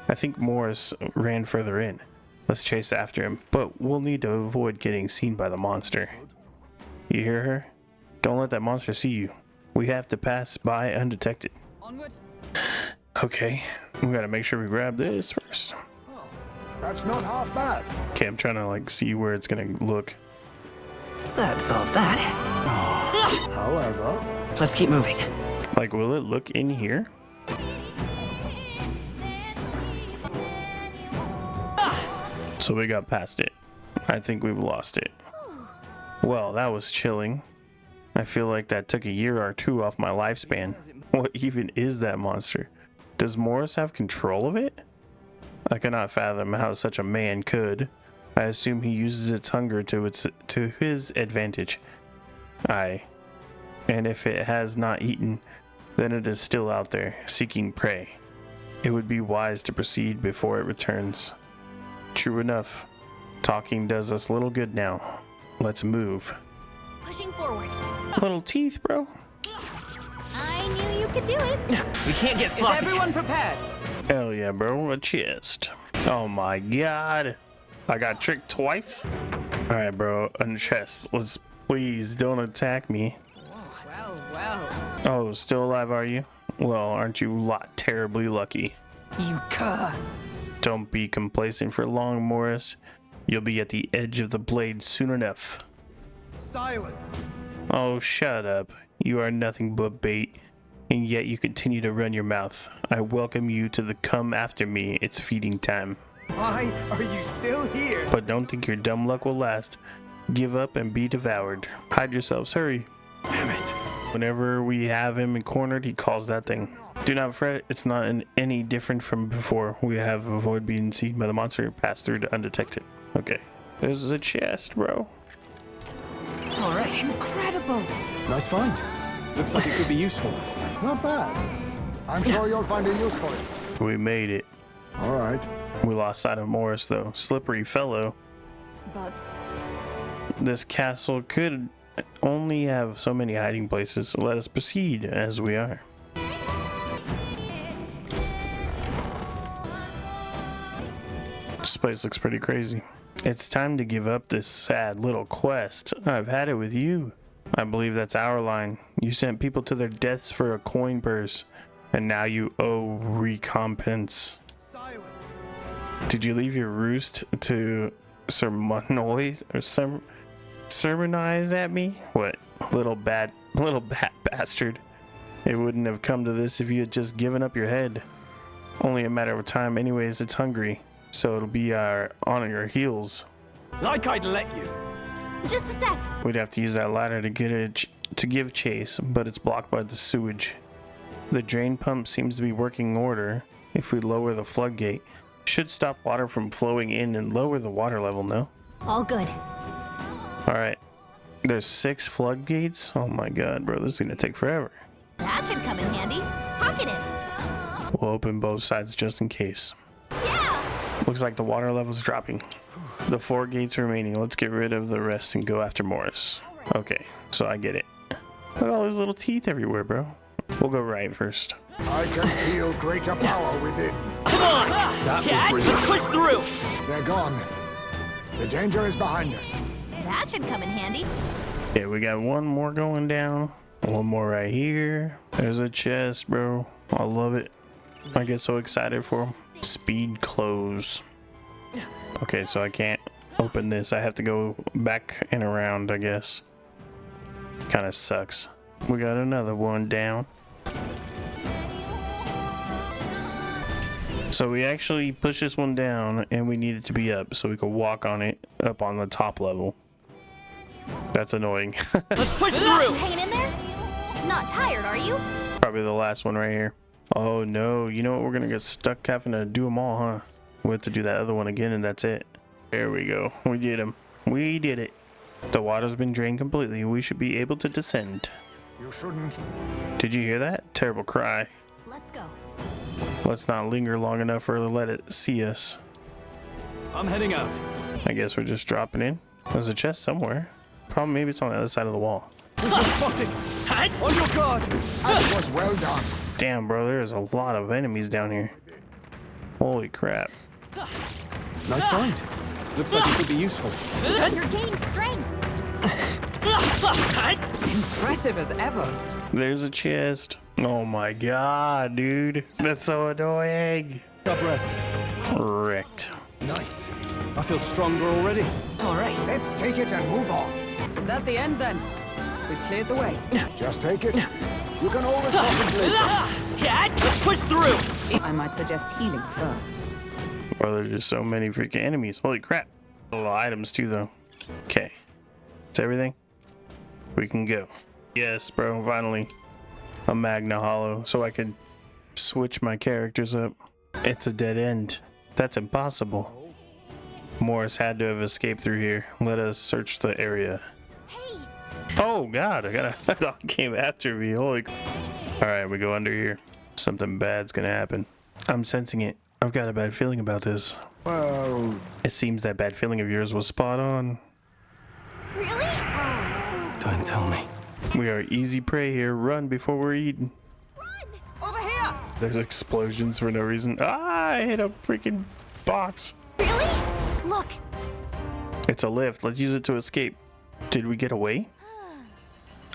I think Morris ran further in. Let's chase after him, but we'll need to avoid getting seen by the monster. You hear her? Don't let that monster see you. We have to pass by undetected. Onward. Okay, we gotta make sure we grab this first. That's not half bad. Okay, I'm trying to like see where it's gonna look. That solves that. However, Let's keep moving. Like, will it look in here? So we got past it. I think we've lost it. Well, that was chilling. I feel like that took a year or two off my lifespan. What even is that monster? Does Morris have control of it? I cannot fathom how such a man could. I assume he uses its hunger to his advantage. Aye. And if it has not eaten, then it is still out there, seeking prey. It would be wise to proceed before it returns. True enough. Talking does us little good now. Let's move. Pushing forward. Little teeth, bro. I knew you could do it. We can't get Is sloppy. everyone prepared? Hell yeah, bro. A chest. Oh my god. I got tricked twice? Alright, bro. A chest. Let's please don't attack me. Well. Oh, still alive, are you? Well, aren't you lot terribly lucky? You cur. Don't be complacent for long, Morris. You'll be at the edge of the blade soon enough. Silence! Oh, shut up. You are nothing but bait, and yet you continue to run your mouth. I welcome you to the come after me. It's feeding time. Why are you still here? But don't think your dumb luck will last. Give up and be devoured. Hide yourselves, hurry. Damn it. Whenever we have him cornered, he calls that thing. Do not fret, it's not any different from before. We have avoided being seen by the monster, pass through to undetected. Okay. There's a chest, bro. All right. Incredible. Nice find. Looks like it could be useful. Not bad. I'm sure you'll find a use for it. We made it. All right. We lost sight of Morris, though. Slippery fellow. But This castle could only have so many hiding places. Let us proceed as we are. This place looks pretty crazy. It's time to give up this sad little quest. I've had it with you. I believe that's our line. You sent people to their deaths for a coin purse, and now you owe recompense. Silence! Did you leave your roost to sermonize or sermonize at me? What, little bat bastard? It wouldn't have come to this if you had just given up your head. Only a matter of time. Anyways, it's hungry, so it'll be on your heels. Like I'd let you. Just a sec. We'd have to use that ladder to give chase, but it's blocked by the sewage. The drain pump seems to be working order. If we lower the floodgate, should stop water from flowing in and lower the water level, no? All good. Alright. There's 6 floodgates? Oh my god, bro, this is gonna take forever. That should come in handy. Pocket it. We'll open both sides just in case. Yeah! Looks like the water level's dropping. The 4 gates remaining. Let's get rid of the rest and go after Morris. Okay, so I get it. Look at all those little teeth everywhere, bro. We'll go right first. I can feel greater power within. Come on! Cat, let's push through! They're gone. The danger is behind us. That should come in handy. Okay, we got one more going down. One more right here. There's a chest, bro. I love it. I get so excited for them. Speed close. Okay, so I can't open this. I have to go back and around, I guess. Kind of sucks. We got another one down. So we actually push this one down and we need it to be up so we can walk on it up on the top level. That's annoying. Let's push through! Hanging in there? Not tired, are you? Probably the last one right here. Oh no, you know what? We're gonna get stuck having to do them all, huh? We have to do that other one again and that's it. There we go. We did them. We did it. The water's been drained completely. We should be able to descend. You shouldn't. Did you hear that? Terrible cry. Let's go. Let's not linger long enough or let it see us. I'm heading out. I guess we're just dropping in. There's a chest somewhere. Probably maybe it's on the other side of the wall. We've been spotted. On your guard. That was well done. Damn, bro, there's a lot of enemies down here. Holy crap. Nice find. Looks like it could be useful. You're gaining strength. impressive as ever. There's a chest. Oh my god, dude. That's so annoying. Got breath. Wrecked. Nice. I feel stronger already. All right. Let's take it and move on. Is that the end then? We've cleared the way. Just take it. You can always toss it later. Cat, let's push through! I might suggest healing first. Bro, there's just so many freaking enemies. Holy crap. A lot of items too, though. Okay. That's everything? We can go. Yes, bro, finally. A Magna Hollow, so I can switch my characters up. It's a dead end. That's impossible. Morris had to have escaped through here. Let us search the area. Hey! Oh god, a dog came after me. Holy Alright, we go under here. Something bad's gonna happen. I'm sensing it. I've got a bad feeling about this. Well, It seems that bad feeling of yours was spot on. Really? Don't tell me. We are easy prey here. Run before we're eaten. Over here. There's explosions for no reason. Ah, I hit a freaking box. Really? Look. It's a lift. Let's use it to escape. Did we get away?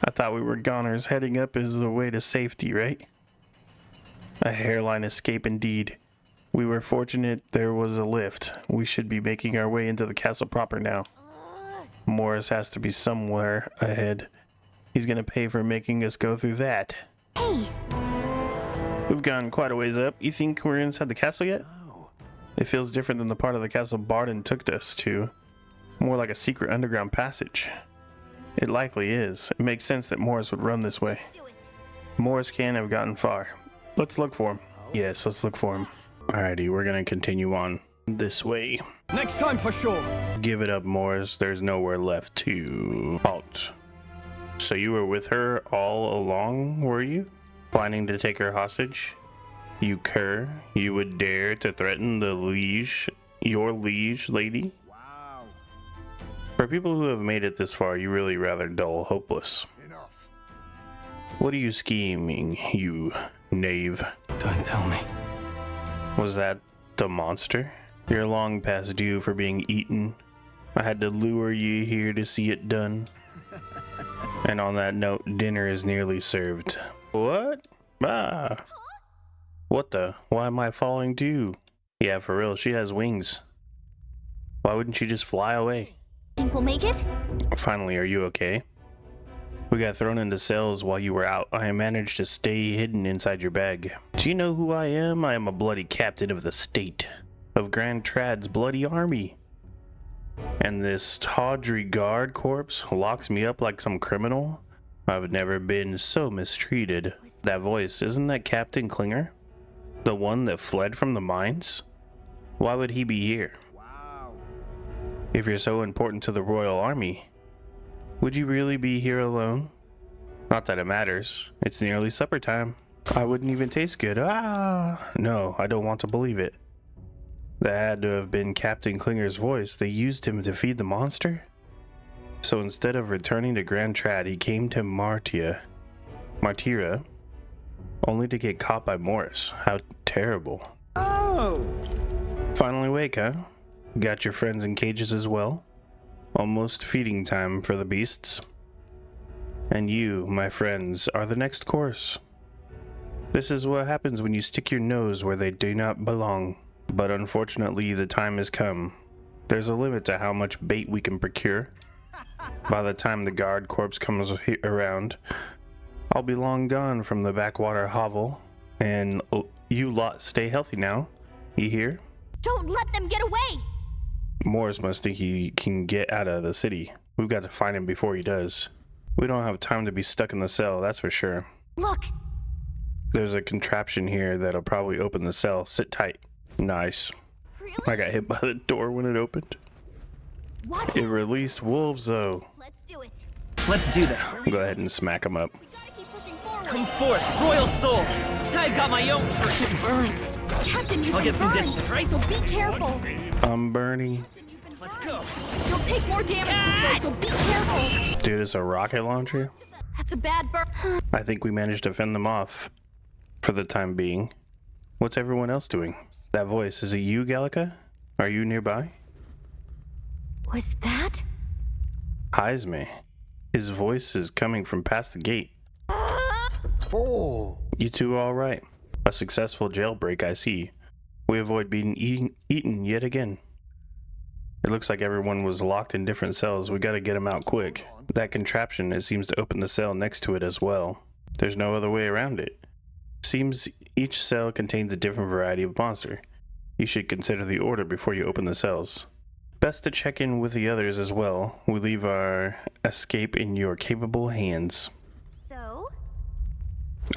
I thought we were goners. Heading up is the way to safety, right? A hairline escape indeed. We were fortunate there was a lift. We should be making our way into the castle proper now. Morris has to be somewhere ahead. He's gonna pay for making us go through that. Hey! We've gone quite a ways up. You think we're inside the castle yet? No. It feels different than the part of the castle Barden took us to. More like a secret underground passage. It likely is. It makes sense that Morris would run this way. Morris can't have gotten far. Let's look for him. Yes, let's look for him. Alrighty, we're gonna continue on this way. Next time for sure. Give it up, Morris. There's nowhere left to halt. So you were with her all along, were you? Planning to take her hostage? You cur, you would dare to threaten the liege, your liege lady? Wow. For people who have made it this far, you really rather dull, hopeless. Enough. What are you scheming, you knave? Don't tell me. Was that the monster? You're long past due for being eaten. I had to lure you here to see it done. And on that note, dinner is nearly served. What? Ah. What the? Why am I falling too? Yeah, for real, she has wings. Why wouldn't she just fly away? Think we'll make it? Finally, are you okay? We got thrown into cells while you were out. I managed to stay hidden inside your bag. Do you know who I am? I am a bloody captain of the state, of Grand Trad's bloody army. And this tawdry guard corpse locks me up like some criminal? I've never been so mistreated. That voice, isn't that Captain Klinger? The one that fled from the mines? Why would he be here? Wow. If you're so important to the Royal Army, would you really be here alone? Not that it matters. It's nearly supper time. I wouldn't even taste good. Ah! No, I don't want to believe it. That had to have been Captain Klinger's voice. They used him to feed the monster? So instead of returning to Grand Trad, he came to Martira, only to get caught by Morris. How terrible. Oh! Finally awake, huh? Got your friends in cages as well? Almost feeding time for the beasts. And you, my friends, are the next course. This is what happens when you stick your nose where they do not belong. But unfortunately, the time has come. There's a limit to how much bait we can procure. By the time the guard corpse comes around, I'll be long gone from the backwater hovel. And you lot stay healthy now. You hear? Don't let them get away! Morris must think he can get out of the city. We've got to find him before he does. We don't have time to be stuck in the cell, that's for sure. Look! There's a contraption here that'll probably open the cell. Sit tight. Nice. Really? I got hit by the door when it opened. What? It released wolves, though. Let's do it. Let's do that. Go ahead and smack them up. We gotta keep pushing forward. Come forth, royal soul. I've got my own curse. It burns. Captain, you've I'll been get some burned, distance, right? so be careful. I'm burning. Let's go. You'll take more damage this way, so be careful. Dude, it's a rocket launcher? That's a bad burn. I think we managed to fend them off. For the time being. What's everyone else doing? That voice, is it you, Gallica? Are you nearby? Was that? Heisme. His voice is coming from past the gate. Oh. You two are all right. A successful jailbreak, I see. We avoid being eaten yet again. It looks like everyone was locked in different cells. We gotta get them out quick. That contraption, it seems to open the cell next to it as well. There's no other way around it. Seems each cell contains a different variety of monster. You should consider the order before you open the cells. Best to check in with the others as well. We leave our escape in your capable hands. So?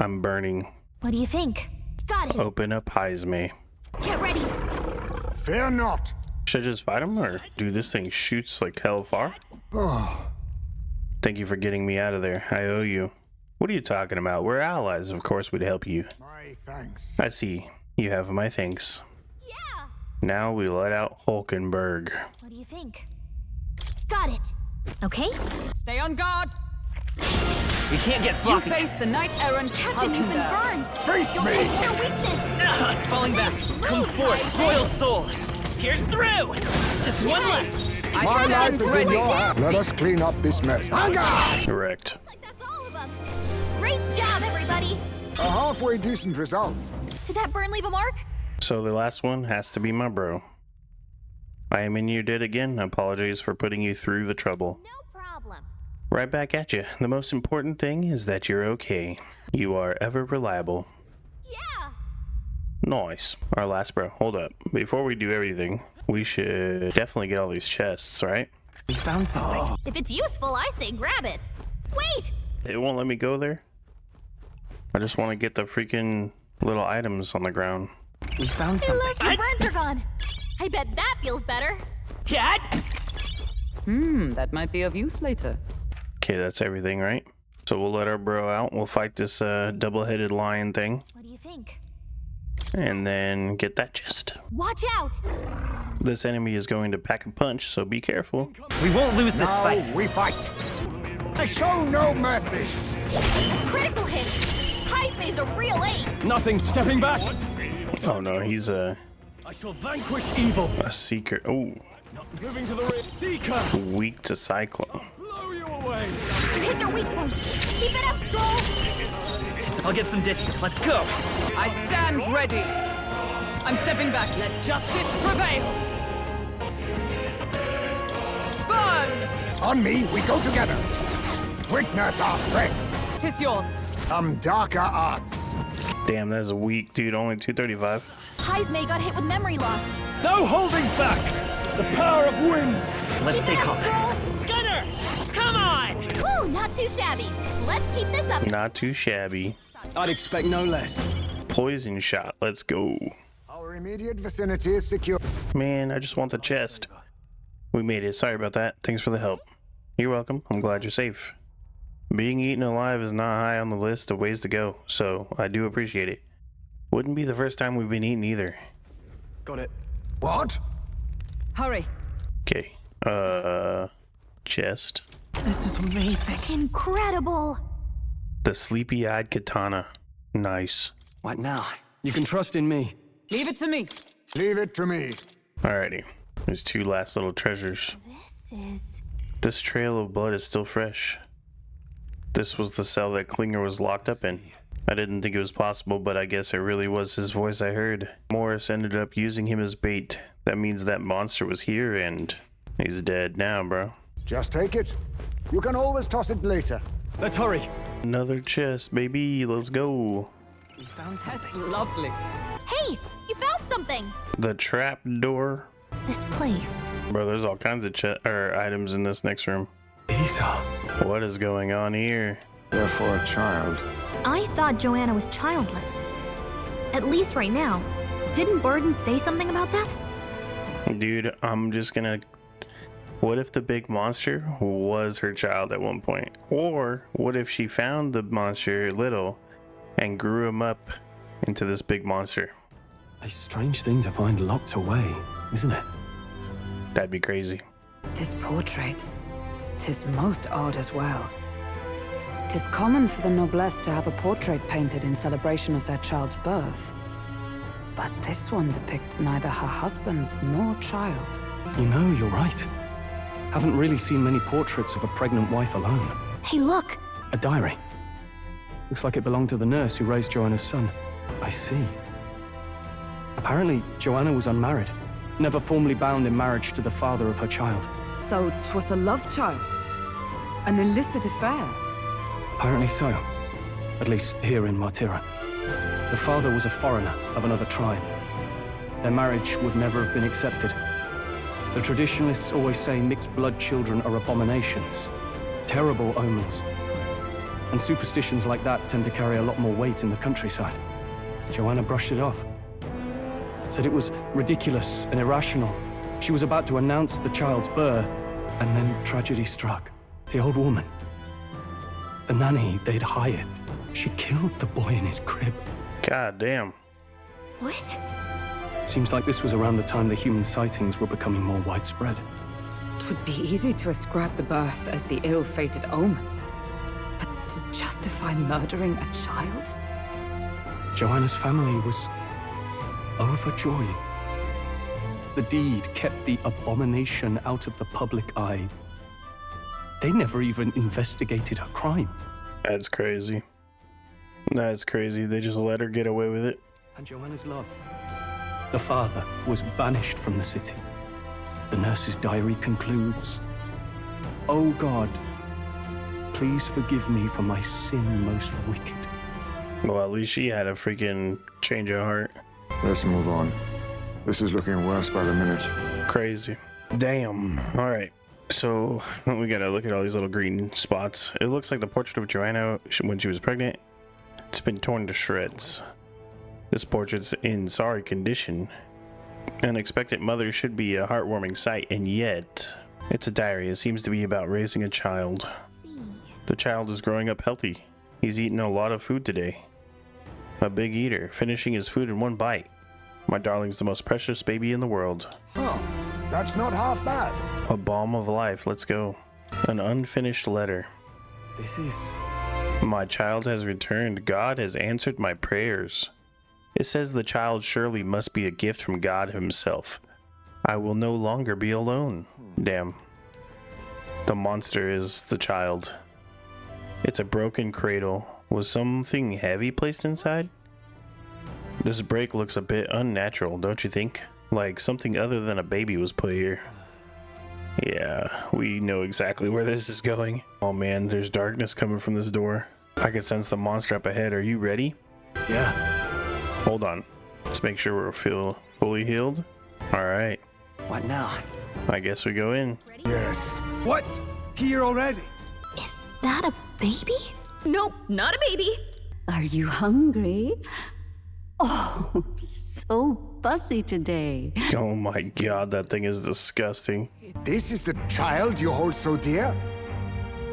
I'm burning. What do you think? Got it. Open up Heisme. Get ready. Fear not. Should I just fight him, or do this thing shoots like hell far? Oh. Thank you for getting me out of there. I owe you. What are you talking about? We're allies. Of course we'd help you. My thanks. I see. You have my thanks. Yeah. Now we let out Hulkenberg. What do you think? Got it. Okay. Stay on guard. We can't get You sloppy. face the knight errant Captain, you've been Hulkenberg. burned. Face You'll me. take more weakness. Falling back. Come forth, royal soul. Pierce through. Just one left. I My stand life is in ready. your hands. Let us clean up this mess. Hunger! Correct. Like that's all of us. Great job, everybody. A halfway decent result. Did that burn leave a mark? So the last one has to be my bro. I am in your debt again. Apologies for putting you through the trouble. No problem. Right back at you. The most important thing is that you're okay. You are ever reliable. Yeah. Nice. Our last bro. Hold up. Before we do everything, we should definitely get all these chests, right? We found something. If it's useful, I say grab it. Wait! It won't let me go there. I just want to get the freaking little items on the ground. We found Hey, something. look, your burns are gone. I bet that feels better. Yeah. That might be of use later. Okay, that's everything, right? So we'll let our bro out. We'll fight this double-headed lion thing. What do you think? And then get that chest. Watch out! This enemy is going to pack a punch, so be careful. We won't lose this fight. We fight. I show no mercy. Critical hit! Heismay's a real ace! Nothing. Stepping back. Oh no, he's I shall vanquish evil. a seeker. Oh, Moving to the rear. Seeker. weak to cyclone. Blow you away. You hit their weak point. Keep it up, Stroll! I'll get some distance. Let's go. I stand ready. I'm stepping back. Let justice prevail. Burn! On me, we go together. Witness our strength. 'Tis yours. Darker arts. Damn, that's a weak dude. Only 235. Heismay got hit with memory loss. No holding back. The power of wind. Let's Keep stay it up, calm. Stroll! Gunner, come on. Woo, not too shabby. Let's keep this up. Not too shabby. I'd expect no less. Poison shot. Let's go. Our immediate vicinity is secure. Man, I just want the chest. We made it. Sorry about that. Thanks for the help. You're welcome. I'm glad you're safe. Being eaten alive is not high on the list of ways to go, so I do appreciate it. Wouldn't be the first time we've been eaten either. Got it. What? Hurry. Okay. Chest. This is amazing. Incredible! The sleepy-eyed katana. Nice. What now? You can trust in me. Leave it to me. Leave it to me. Alrighty. There's two last little treasures. This is... This trail of blood is still fresh. This was the cell that Klinger was locked up in. I didn't think it was possible, but I guess it really was his voice I heard. Morris ended up using him as bait. That means that monster was here and he's dead now, bro. Just take it. You can always toss it later. Let's hurry. Another chest, baby. Let's go. We found That's something. lovely. Hey, you found something! The trap door. This place. Bro, there's all kinds of items in this next room. Isa. What is going on here? Therefore, a child. I thought Joanna was childless. At least right now. Didn't Burden say something about that? Dude, I'm just gonna... What if the big monster was her child at one point? Or what if she found the monster little and grew him up into this big monster? A strange thing to find locked away, isn't it? That'd be crazy. This portrait, 'tis most odd as well. 'Tis common for the noblesse to have a portrait painted in celebration of their child's birth. But this one depicts neither her husband nor child. You know, you're right. Haven't really seen many portraits of a pregnant wife alone. Hey, look! A diary. Looks like it belonged to the nurse who raised Joanna's son. I see. Apparently, Joanna was unmarried, never formally bound in marriage to the father of her child. So 'twas a love child? An illicit affair? Apparently so. At least here in Martira. The father was a foreigner of another tribe. Their marriage would never have been accepted. The traditionalists always say mixed blood children are abominations, terrible omens. And superstitions like that tend to carry a lot more weight in the countryside. Joanna brushed it off. Said it was ridiculous and irrational. She was about to announce the child's birth, and then tragedy struck. The old woman, the nanny they'd hired, she killed the boy in his crib. God damn. What? Seems like this was around the time the human sightings were becoming more widespread. It would be easy to ascribe the birth as the ill-fated omen. But to justify murdering a child? Joanna's family was overjoyed. The deed kept the abomination out of the public eye. They never even investigated her crime. That's crazy. That's crazy. They just let her get away with it. And Joanna's love, The father was banished from the city. The nurse's diary concludes, "O God, please forgive me for my sin most wicked." Well, at least she had a freaking change of heart. Let's move on. This is looking worse by the minute. Crazy. Damn. All right. So we gotta look at all these little green spots. It looks like the portrait of Joanna when she was pregnant. It's been torn to shreds. This portrait's in sorry condition. An expectant mother should be a heartwarming sight, and yet it's a diary. It seems to be about raising a child. The child is growing up healthy. He's eaten a lot of food today. A big eater, finishing his food in one bite. My darling's the most precious baby in the world. Oh, that's not half bad. A balm of life, let's go. An unfinished letter. This is... My child has returned. God has answered my prayers. It says the child surely must be a gift from God himself. I will no longer be alone. Damn. The monster is the child. It's a broken cradle. Was something heavy placed inside? This break looks a bit unnatural, don't you think? Like something other than a baby was put here. Yeah, we know exactly where this is going. Oh man, there's darkness coming from this door. I can sense the monster up ahead. Are you ready? Yeah. Hold on. Let's make sure we're fully healed. Alright. What now? I guess we go in. Yes. What? Here already? Is that a baby? Nope, not a baby. Are you hungry? Oh, so fussy today. Oh my god, that thing is disgusting. This is the child you hold so dear?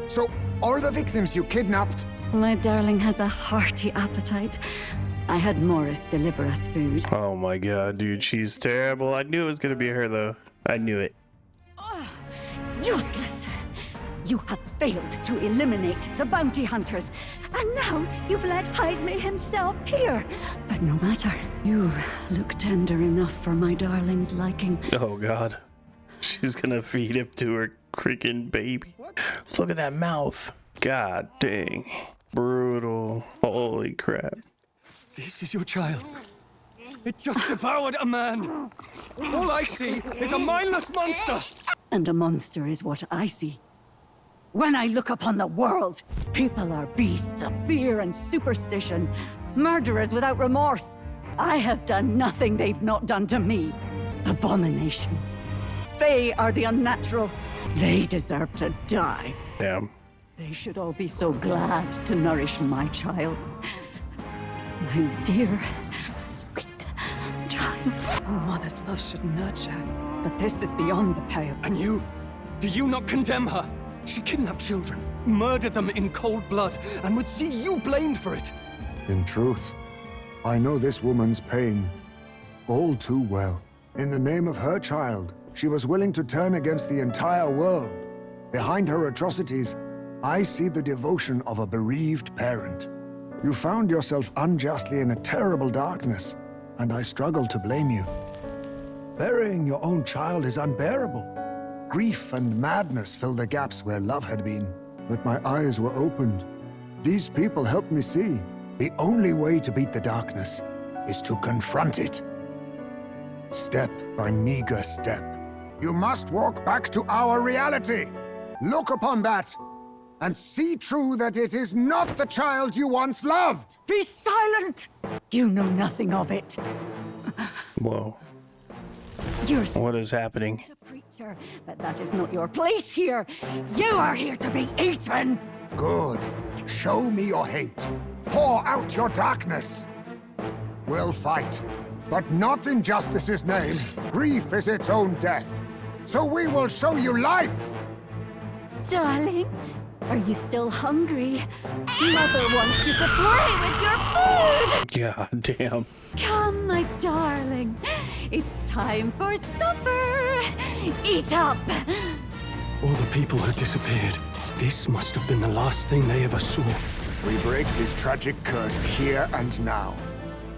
So, all the victims you kidnapped? My darling has a hearty appetite. I had Morris deliver us food. Oh my god, dude, she's terrible. I knew it was gonna be her though. I knew it. Oh, useless! You have failed to eliminate the bounty hunters, and now you've let Heisme himself here. But no matter, you look tender enough for my darling's liking. Oh god. She's gonna feed him to her freaking baby. Look at that mouth. God dang. Brutal. Holy crap. This is your child. It just devoured a man. All I see is a mindless monster. And a monster is what I see. When I look upon the world, people are beasts of fear and superstition, murderers without remorse. I have done nothing they've not done to me. Abominations. They are the unnatural. They deserve to die. Damn. They should all be so glad to nourish my child. My dear, sweet child. A mother's love should nurture, but this is beyond the pale. And you? Do you not condemn her? She kidnapped children, murdered them in cold blood, and would see you blamed for it. In truth, I know this woman's pain all too well. In the name of her child, she was willing to turn against the entire world. Behind her atrocities, I see the devotion of a bereaved parent. You found yourself unjustly in a terrible darkness, and I struggle to blame you. Burying your own child is unbearable. Grief and madness fill the gaps where love had been. But my eyes were opened. These people helped me see. The only way to beat the darkness is to confront it. Step by meager step. You must walk back to our reality. Look upon that, and see true that it is not the child you once loved. Be silent! You know nothing of it. Whoa. You're what is happening? a preacher, but that is not your place here. You are here to be eaten. Good. Show me your hate. Pour out your darkness. We'll fight, but not in justice's name. Grief is its own death. So we will show you life. Darling, are you still hungry? Mother wants you to play with your food! God damn. Come, my darling. It's time for supper. Eat up. All the people who disappeared. This must have been the last thing they ever saw. We break this tragic curse here and now.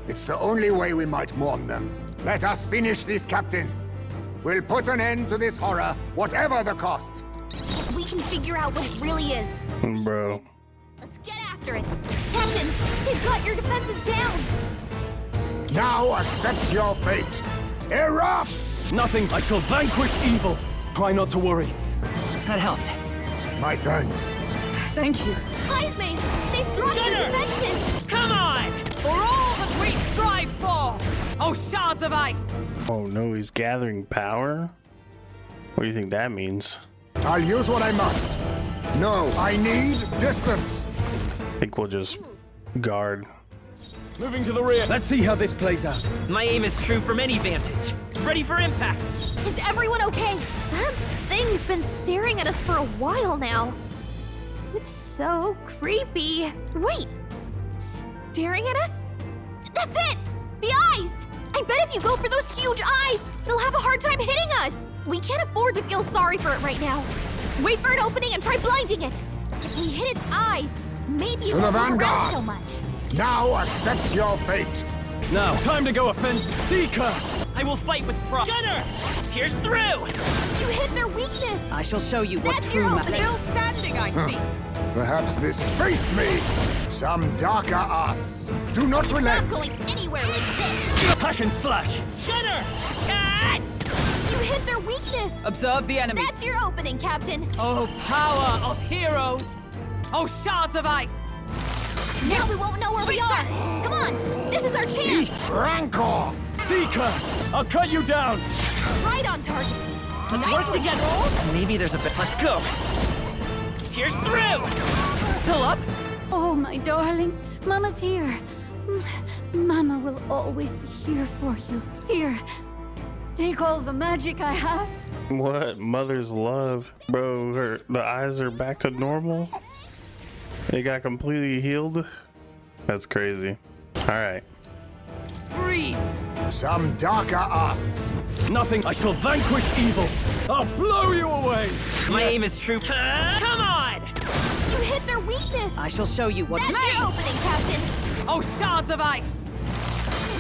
It's the only way we might mourn them. Let us finish this, Captain. We'll put an end to this horror, whatever the cost. We can figure out what it really is. Bro. Let's get after it. Captain, they've got your defenses down. Now accept your fate. Erupt! Nothing. I shall vanquish evil. Try not to worry. That helped. My thanks. Thank you. Heismane! They've dropped their defenses! Come on! For all that we strive for! Oh, shards of ice! Oh no, he's gathering power? What do you think that means? I'll use what I must. No, I need distance. I think we'll just guard. Moving to the rear. Let's see how this plays out. My aim is true from any vantage. Ready for impact. Is everyone okay? That thing's been staring at us for a while now. It's so creepy. Wait, staring at us? That's it! The eyes! I bet if you go for those huge eyes, it'll have a hard time hitting us. We can't afford to feel sorry for it right now. Wait for an opening and try blinding it. If we hit its eyes, maybe it To the won't move around vanguard. so much. Now accept your fate. Now, time to go offensive. Seeker! I will fight with pride. Gunner! Pierce through! You hit their weakness. I shall show you what That's true your matters. opening. Still standing, I see. Perhaps this face me. Some darker arts. Do not relent. Not going anywhere like this. Hack and slash! Gunner! Cut! You hit their weakness. Observe the enemy. That's your opening, Captain. Oh, power of heroes! Oh, shards of ice! Now we won't know where we are. Come on, this is our chance. Rancor. Seeker! I'll cut you down! Right on target. Let's Nice work one, together. Joel. Maybe there's a bit. Let's go. Pierce through! Still up? Oh, my darling. Mama's here. Mama will always be here for you. Here. Take all the magic I have. What? Mother's love? Bro, the eyes are back to normal? They got completely healed? That's crazy. Alright. Freeze! Some darker arts. Nothing. I shall vanquish evil. I'll blow you away. My aim is true. Come on! You hit their weakness. I shall show you what That's your opening, Captain. Oh, shards of ice!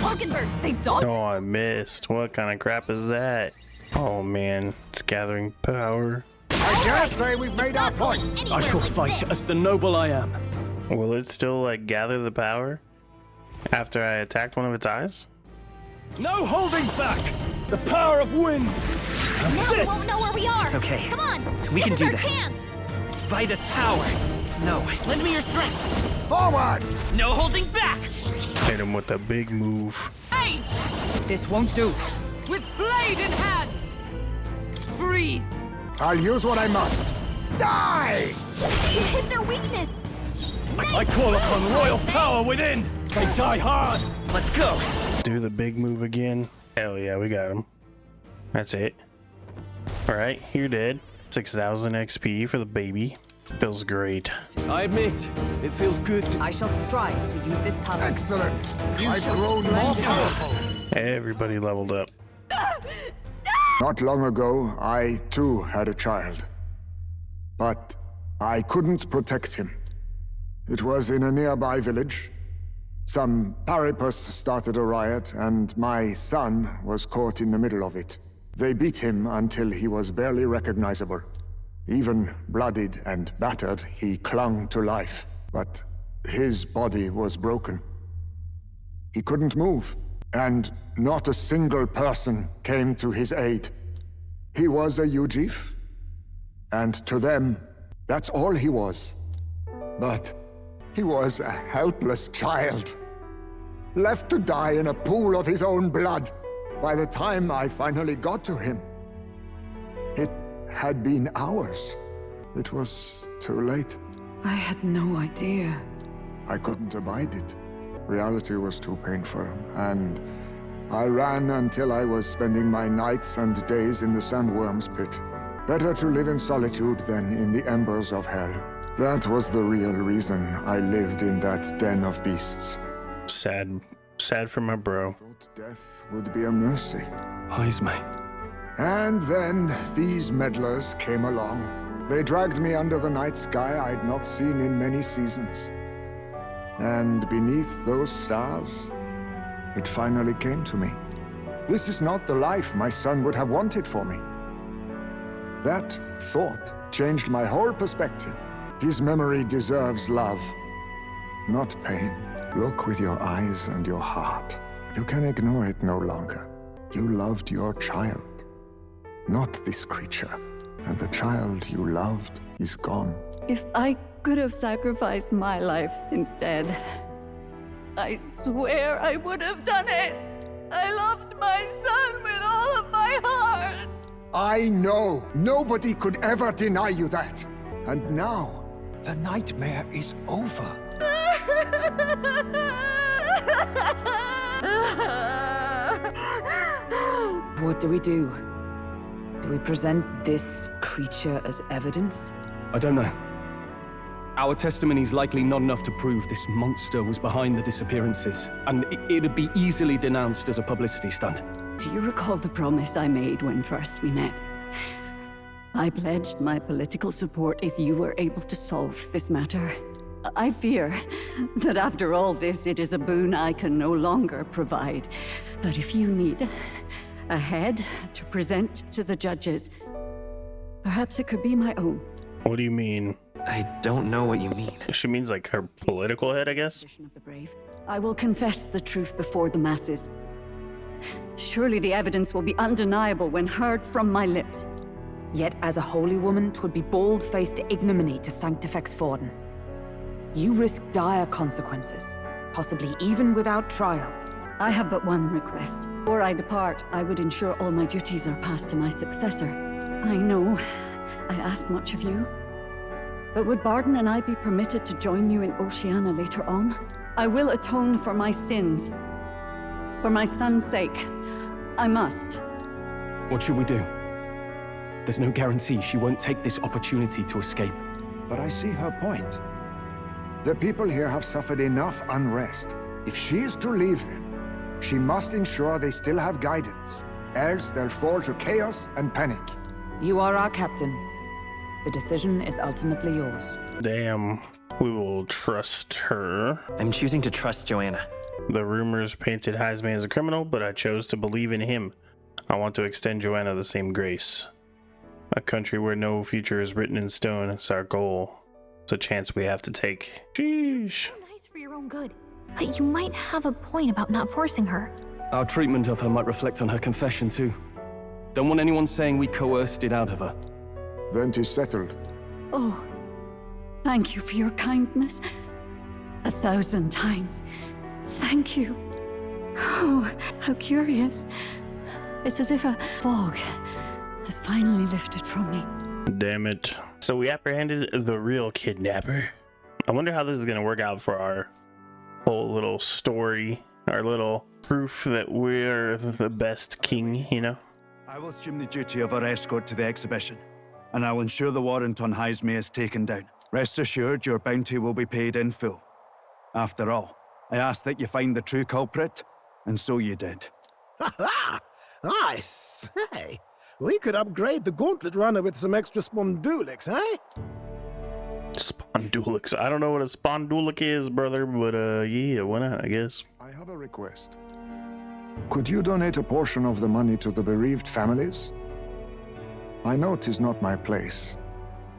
Hulkenberg, They dodged. Oh, I missed. What kind of crap is that? Oh man, it's gathering power. I dare say we've made our Not going point. anywhere I shall like fight this. as the noble I am. Will it still like gather the power after I attacked one of its eyes? No holding back! The power of wind! Now we won't know where we are. It's okay. Come on, We can this do is our this. chance. By this power. No, lend me your strength. Forward. No holding back. Hit him with a big move. Hey! This won't do. With blade in hand! Freeze! I'll use what I must. Die! You hit their weakness. I call upon royal power within! They die hard! Let's go. Do the big move again. Hell yeah, we got him. That's it. Alright, you're dead. 6,000 XP for the baby. Feels great. I admit, it feels good. I shall strive to use this power. Excellent. You I've shall grown more splendidly. powerful. Everybody leveled up. Not long ago, I too had a child. But I couldn't protect him. It was in a nearby village. Some paripus started a riot, and my son was caught in the middle of it. They beat him until he was barely recognizable. Even bloodied and battered, he clung to life. But his body was broken. He couldn't move, and not a single person came to his aid. He was a Ujif, and to them, that's all he was. But he was a helpless child, left to die in a pool of his own blood. By the time I finally got to him, it had been hours. It was too late. I had no idea. I couldn't abide it. Reality was too painful, and I ran until I was spending my nights and days in the sandworm's pit. Better to live in solitude than in the embers of hell. That was the real reason I lived in that den of beasts. Sad for my bro. Thought death would be a mercy. Heismane. And then these meddlers came along. They dragged me under the night sky I'd not seen in many seasons. And beneath those stars, it finally came to me. This is not the life my son would have wanted for me. That thought changed my whole perspective. His memory deserves love, not pain. Look with your eyes and your heart. You can ignore it no longer. You loved your child, not this creature. And the child you loved is gone. If I could have sacrificed my life instead, I swear I would have done it. I loved my son with all of my heart. I know. Nobody could ever deny you that. And now, the nightmare is over. What do we do? Do we present this creature as evidence? I don't know. Our testimony's likely not enough to prove this monster was behind the disappearances, and it'd be easily denounced as a publicity stunt. Do you recall the promise I made when first we met? I pledged my political support if you were able to solve this matter. I fear that after all this, it is a boon I can no longer provide. But if you need a head to present to the judges, perhaps it could be my own. What do you mean? I don't know what you mean. She means like her political head, I guess? Of the brave. I will confess the truth before the masses. Surely the evidence will be undeniable when heard from my lips. Yet as a holy woman, 'twould be bold-faced ignominy to sanctifex Forden. You risk dire consequences, possibly even without trial. I have but one request. Before I depart, I would ensure all my duties are passed to my successor. I know I ask much of you, but would Barden and I be permitted to join you in Oceania later on? I will atone for my sins. For my son's sake, I must. What should we do? There's no guarantee she won't take this opportunity to escape. But I see her point. The people here have suffered enough unrest. If she is to leave them, she must ensure they still have guidance. Else they'll fall to chaos and panic. You are our captain. The decision is ultimately yours. Damn. We will trust her. I'm choosing to trust Joanna. The rumors painted Heisman as a criminal, but I chose to believe in him. I want to extend Joanna the same grace. A country where no future is written in stone is our goal. It's a chance we have to take. Sheesh. Nice for your own good. But you might have a point about not forcing her. Our treatment of her might reflect on her confession too. Don't want anyone saying we coerced it out of her. Then 'tis settled. Oh, thank you for your kindness. 1,000 times. Thank you. Oh, how curious. It's as if a fog has finally lifted from me. Damn it. So we apprehended the real kidnapper. I wonder how this is going to work out for our whole little story, our little proof that we're the best king, you know? I will assume the duty of our escort to the exhibition, and I'll ensure the warrant on Heisme is taken down. Rest assured, your bounty will be paid in full. After all, I asked that you find the true culprit, and so you did. Ha ha! I say, we could upgrade the gauntlet runner with some extra spondulics, eh? Spondulics. I don't know what a spondulic is, brother, but yeah, why not, I guess. I have a request. Could you donate a portion of the money to the bereaved families? I know 'tis not my place,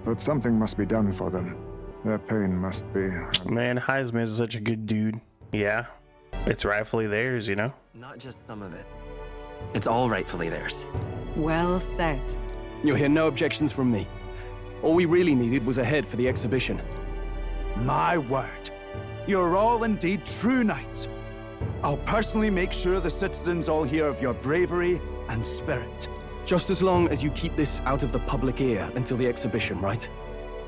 but something must be done for them. Their pain must be... Man, Heisman is such a good dude. Yeah, it's rightfully theirs, you know? Not just some of it. It's all rightfully theirs. Well said. You'll hear no objections from me. All we really needed was a head for the exhibition. My word. You're all indeed true knights. I'll personally make sure the citizens all hear of your bravery and spirit. Just as long as you keep this out of the public ear until the exhibition, right?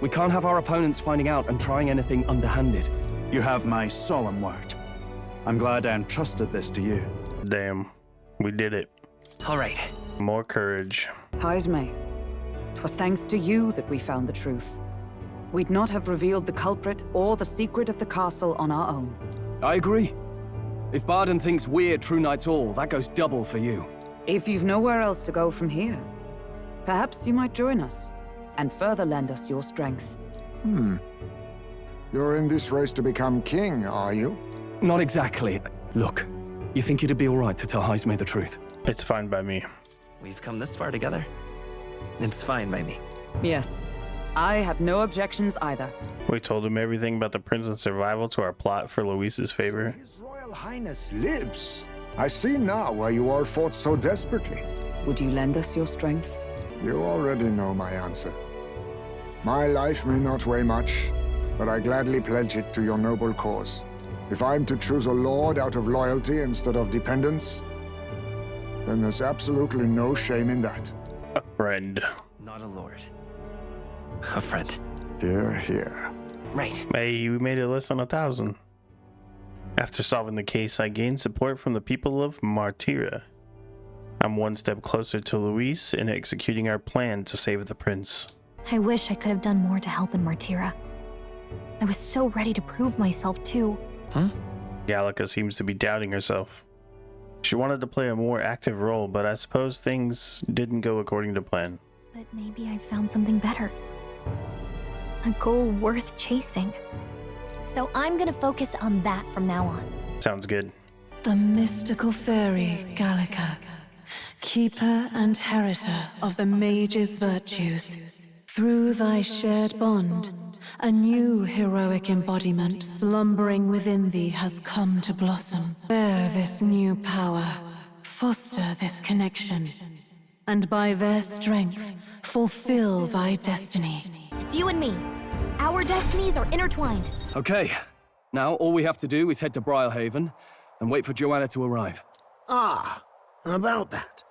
We can't have our opponents finding out and trying anything underhanded. You have my solemn word. I'm glad I entrusted this to you. Damn, we did it. All right. More courage. Heisme, 'twas thanks to you that we found the truth. We'd not have revealed the culprit or the secret of the castle on our own. I agree. If Barden thinks we're true knights all, that goes double for you. If you've nowhere else to go from here, perhaps you might join us and further lend us your strength. You're in this race to become king, are you? Not exactly. Look, you think it'd be all right to tell Heisme the truth? It's fine by me. We've come this far together. It's fine by me. Yes, I have no objections either. We told him everything about the prince's survival to our plot for Luis's favor. His Royal Highness lives. I see now why you all fought so desperately. Would you lend us your strength? You already know my answer. My life may not weigh much, but I gladly pledge it to your noble cause. If I'm to choose a lord out of loyalty instead of dependence, then there's absolutely no shame in that. A friend. Not a lord. A friend. Hear, hear. Right. Hey, you made it less than 1,000. After solving the case, I gained support from the people of Martira. I'm one step closer to Luis in executing our plan to save the prince. I wish I could have done more to help in Martira. I was so ready to prove myself too. Gallica seems to be doubting herself. She wanted to play a more active role, but I suppose things didn't go according to plan. But maybe I found something better. A goal worth chasing. So I'm gonna focus on that from now on. Sounds good. The mystical fairy, Gallica, keeper and heritor of the mage's virtues. Through thy shared bond, a new heroic embodiment slumbering within thee has come to blossom. Bear this new power, foster this connection, and by their strength, fulfill thy destiny. It's you and me. Our destinies are intertwined. Okay, now all we have to do is head to Briarhaven and wait for Joanna to arrive. Ah, about that.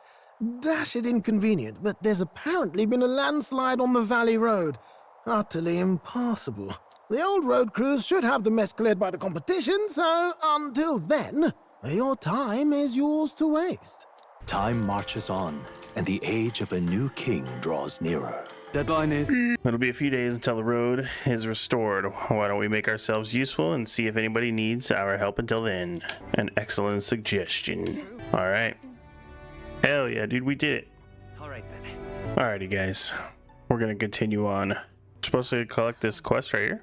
Dash it inconvenient, but there's apparently been a landslide on the Valley Road. Utterly impassable. The old road crews should have the mess cleared by the competition, so until then, your time is yours to waste. Time marches on, and the age of a new king draws nearer. Deadline is... It'll be a few days until the road is restored. Why don't we make ourselves useful and see if anybody needs our help until then? An excellent suggestion. All right. Hell yeah, dude, we did it. All right then. Alrighty, guys. We're gonna continue on. We're supposed to collect this quest right here,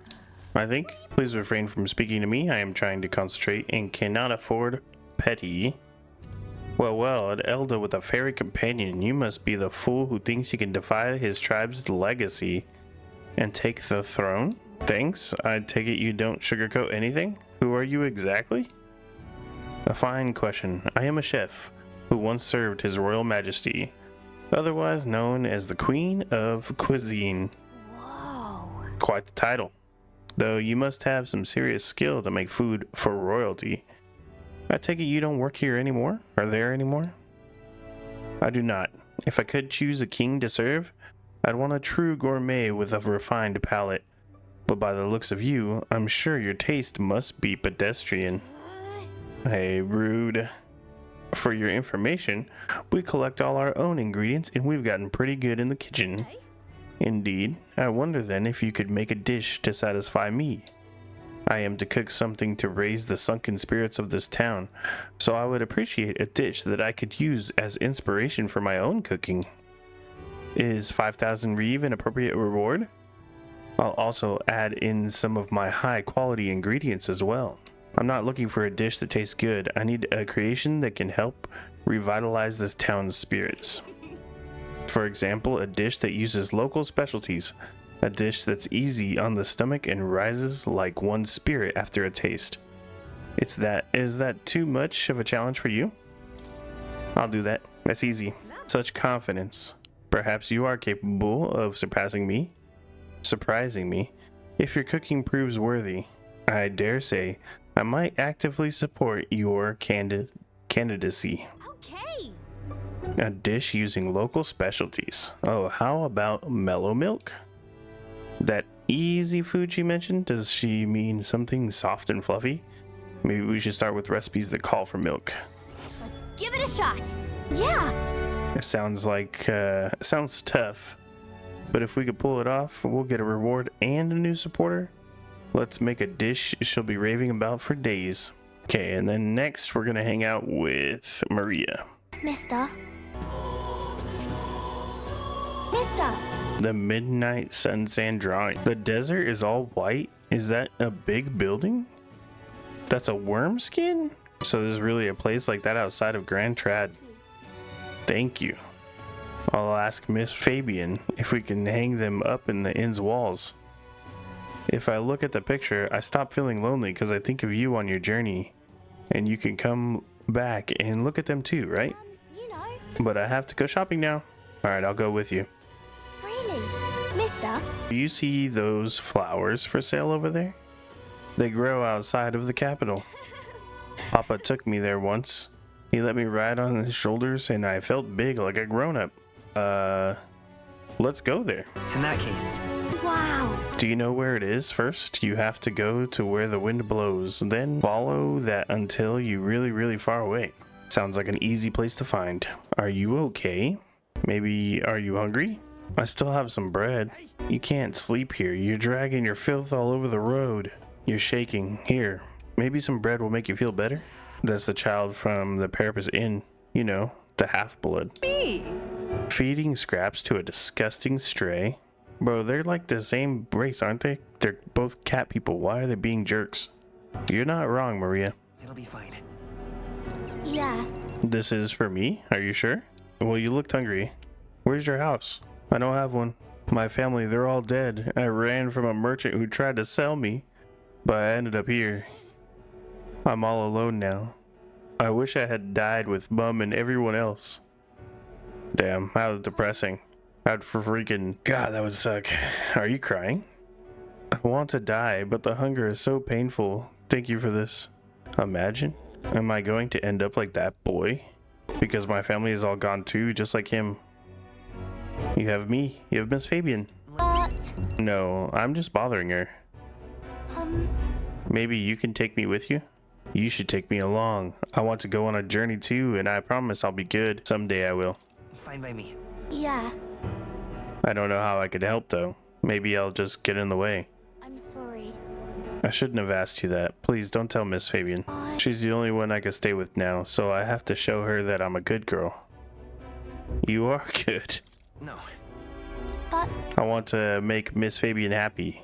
I think. Please refrain from speaking to me. I am trying to concentrate and cannot afford petty. Well, an elder with a fairy companion. You must be the fool who thinks he can defy his tribe's legacy and take the throne? Thanks. I take it you don't sugarcoat anything? Who are you exactly? A fine question. I am a chef who once served His Royal Majesty, otherwise known as the Queen of Cuisine. Whoa. Quite the title. Though you must have some serious skill to make food for royalty. I take it you don't work here anymore? Or there anymore? I do not. If I could choose a king to serve, I'd want a true gourmet with a refined palate. But by the looks of you, I'm sure your taste must be pedestrian. Hey, rude. For your information, we collect all our own ingredients and we've gotten pretty good in the kitchen. Indeed. I wonder then if you could make a dish to satisfy me. I am to cook something to raise the sunken spirits of this town, so I would appreciate a dish that I could use as inspiration for my own cooking. Is 5,000 reeve an appropriate reward? I'll also add in some of my high quality ingredients as well. I'm not looking for a dish that tastes good. I need a creation that can help revitalize this town's spirits. For example, a dish that uses local specialties. A dish that's easy on the stomach and rises like one's spirit after a taste. Is that too much of a challenge for you? I'll do that. That's easy. Such confidence. Perhaps you are capable of surprising me. If your cooking proves worthy, I dare say I might actively support your candidacy. Okay. A dish using local specialties. Oh, how about mellow milk? That easy food she mentioned, does she mean something soft and fluffy? Maybe we should start with recipes that call for milk. Let's give it a shot. Yeah. It sounds tough, but if we could pull it off, we'll get a reward and a new supporter. Let's make a dish she'll be raving about for days. Okay, and then next we're gonna hang out with Maria. Mister. The Midnight Sun Sand Drawing. The desert is all white? Is that a big building? That's a worm skin? So there's really a place like that outside of Grand Trad. Thank you. I'll ask Miss Fabian if we can hang them up in the inn's walls. If I look at the picture, I stop feeling lonely because I think of you on your journey, and you can come back and look at them too, right? You know, But I have to go shopping now. Alright, I'll go with you. really. Mister? Do you see those flowers for sale over there? They grow outside of the capital. Papa took me there once. He let me ride on his shoulders and I felt big like a grown-up. Let's go there. In that case. Wow. Do you know where it is? First, you have to go to where the wind blows, then follow that until you're really far away. Sounds like an easy place to find. Are you okay? Maybe are you hungry? I still have some bread. You can't sleep here. You're dragging your filth all over the road. You're shaking. Here, maybe some bread will make you feel better? That's the child from the Parapet Inn. You know, the half-blood. Me? Feeding scraps to a disgusting stray? Bro, they're like the same race, aren't they? They're both cat people. Why are they being jerks? You're not wrong, Maria. It'll be fine. Yeah. This is for me? Are you sure? Well, you looked hungry. Where's your house? I don't have one. My family, they're all dead. I ran from a merchant who tried to sell me, but I ended up here. I'm all alone now. I wish I had died with Mum and everyone else. Damn, how depressing. I'd freaking... God, that would suck. Are you crying? I want to die, but the hunger is so painful. Thank you for this. Imagine. Am I going to end up like that boy? Because my family is all gone too, just like him. You have me. You have Miss Fabian. But... No, I'm just bothering her. Maybe you can take me with you? You should take me along. I want to go on a journey too, and I promise I'll be good. Someday I will. Fine by me. Yeah. I don't know how I could help though. Maybe I'll just get in the way. I'm sorry. I shouldn't have asked you that. Please don't tell Miss Fabian. She's the only one I can stay with now, so I have to show her that I'm a good girl. You are good. No. But... I want to make Miss Fabian happy.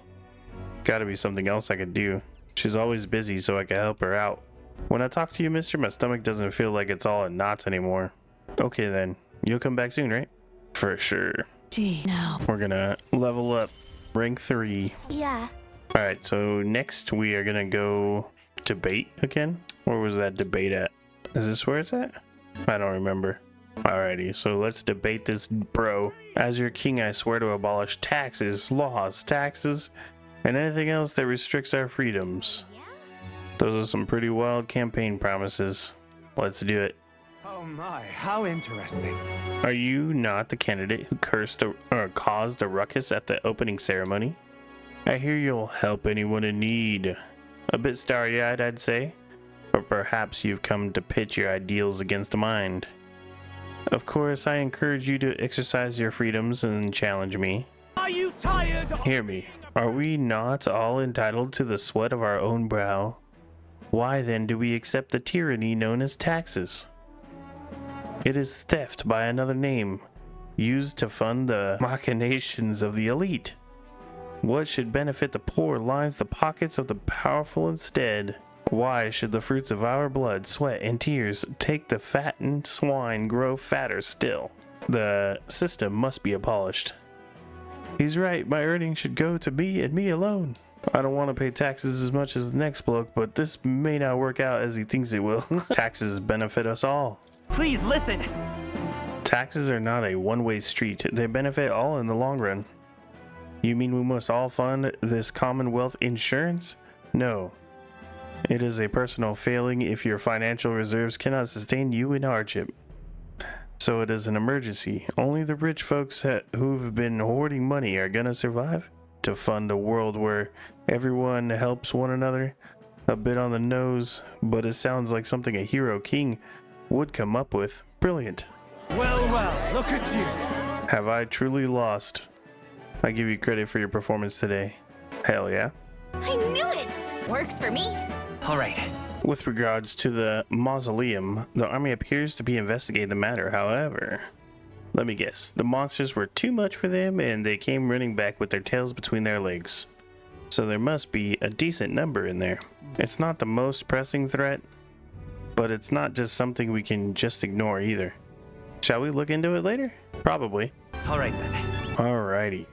Gotta be something else I can do. She's always busy, so I can help her out. When I talk to you, mister, my stomach doesn't feel like it's all in knots anymore. Okay then. You'll come back soon, right? For sure. Gee, now. We're gonna level up. Rank 3. Yeah. Alright, so next we are gonna go debate again. Where was that debate at? Is this where it's at? I don't remember. Alrighty, so let's debate this, bro. As your king, I swear to abolish taxes, laws, taxes, and anything else that restricts our freedoms. Those are some pretty wild campaign promises. Let's do it. Oh my, how interesting. Are you not the candidate who caused a ruckus at the opening ceremony? I hear you'll help anyone in need. A bit starry-eyed, I'd say. Or perhaps you've come to pitch your ideals against mine. Of course, I encourage you to exercise your freedoms and challenge me. Are you tired? Hear me. Are we not all entitled to the sweat of our own brow? Why then do we accept the tyranny known as taxes? It is theft by another name, used to fund the machinations of the elite. What should benefit the poor lines the pockets of the powerful instead. Why should the fruits of our blood, sweat, and tears take the fattened swine grow fatter still? The system must be abolished. He's right, my earnings should go to me and me alone. I don't want to pay taxes as much as the next bloke, but this may not work out as he thinks it will. Taxes benefit us all. Please listen. Taxes are not a one-way street. They benefit all in the long run. You mean we must all fund this Commonwealth insurance? No. It is a personal failing if your financial reserves cannot sustain you in hardship. So it is an emergency. Only the rich folks who've been hoarding money are gonna survive. To fund a world where everyone helps one another. A bit on the nose, but it sounds like something a hero king would come up with. Brilliant. Well, look at you. Have I truly lost? I give you credit for your performance today. Hell yeah. I knew it! Works for me. All right. With regards to the mausoleum, the army appears to be investigating the matter. However, let me guess, the monsters were too much for them and they came running back with their tails between their legs. So there must be a decent number in there. It's not the most pressing threat, but it's not just something we can just ignore either. Shall we look into it later? Probably. All right then. Alrighty.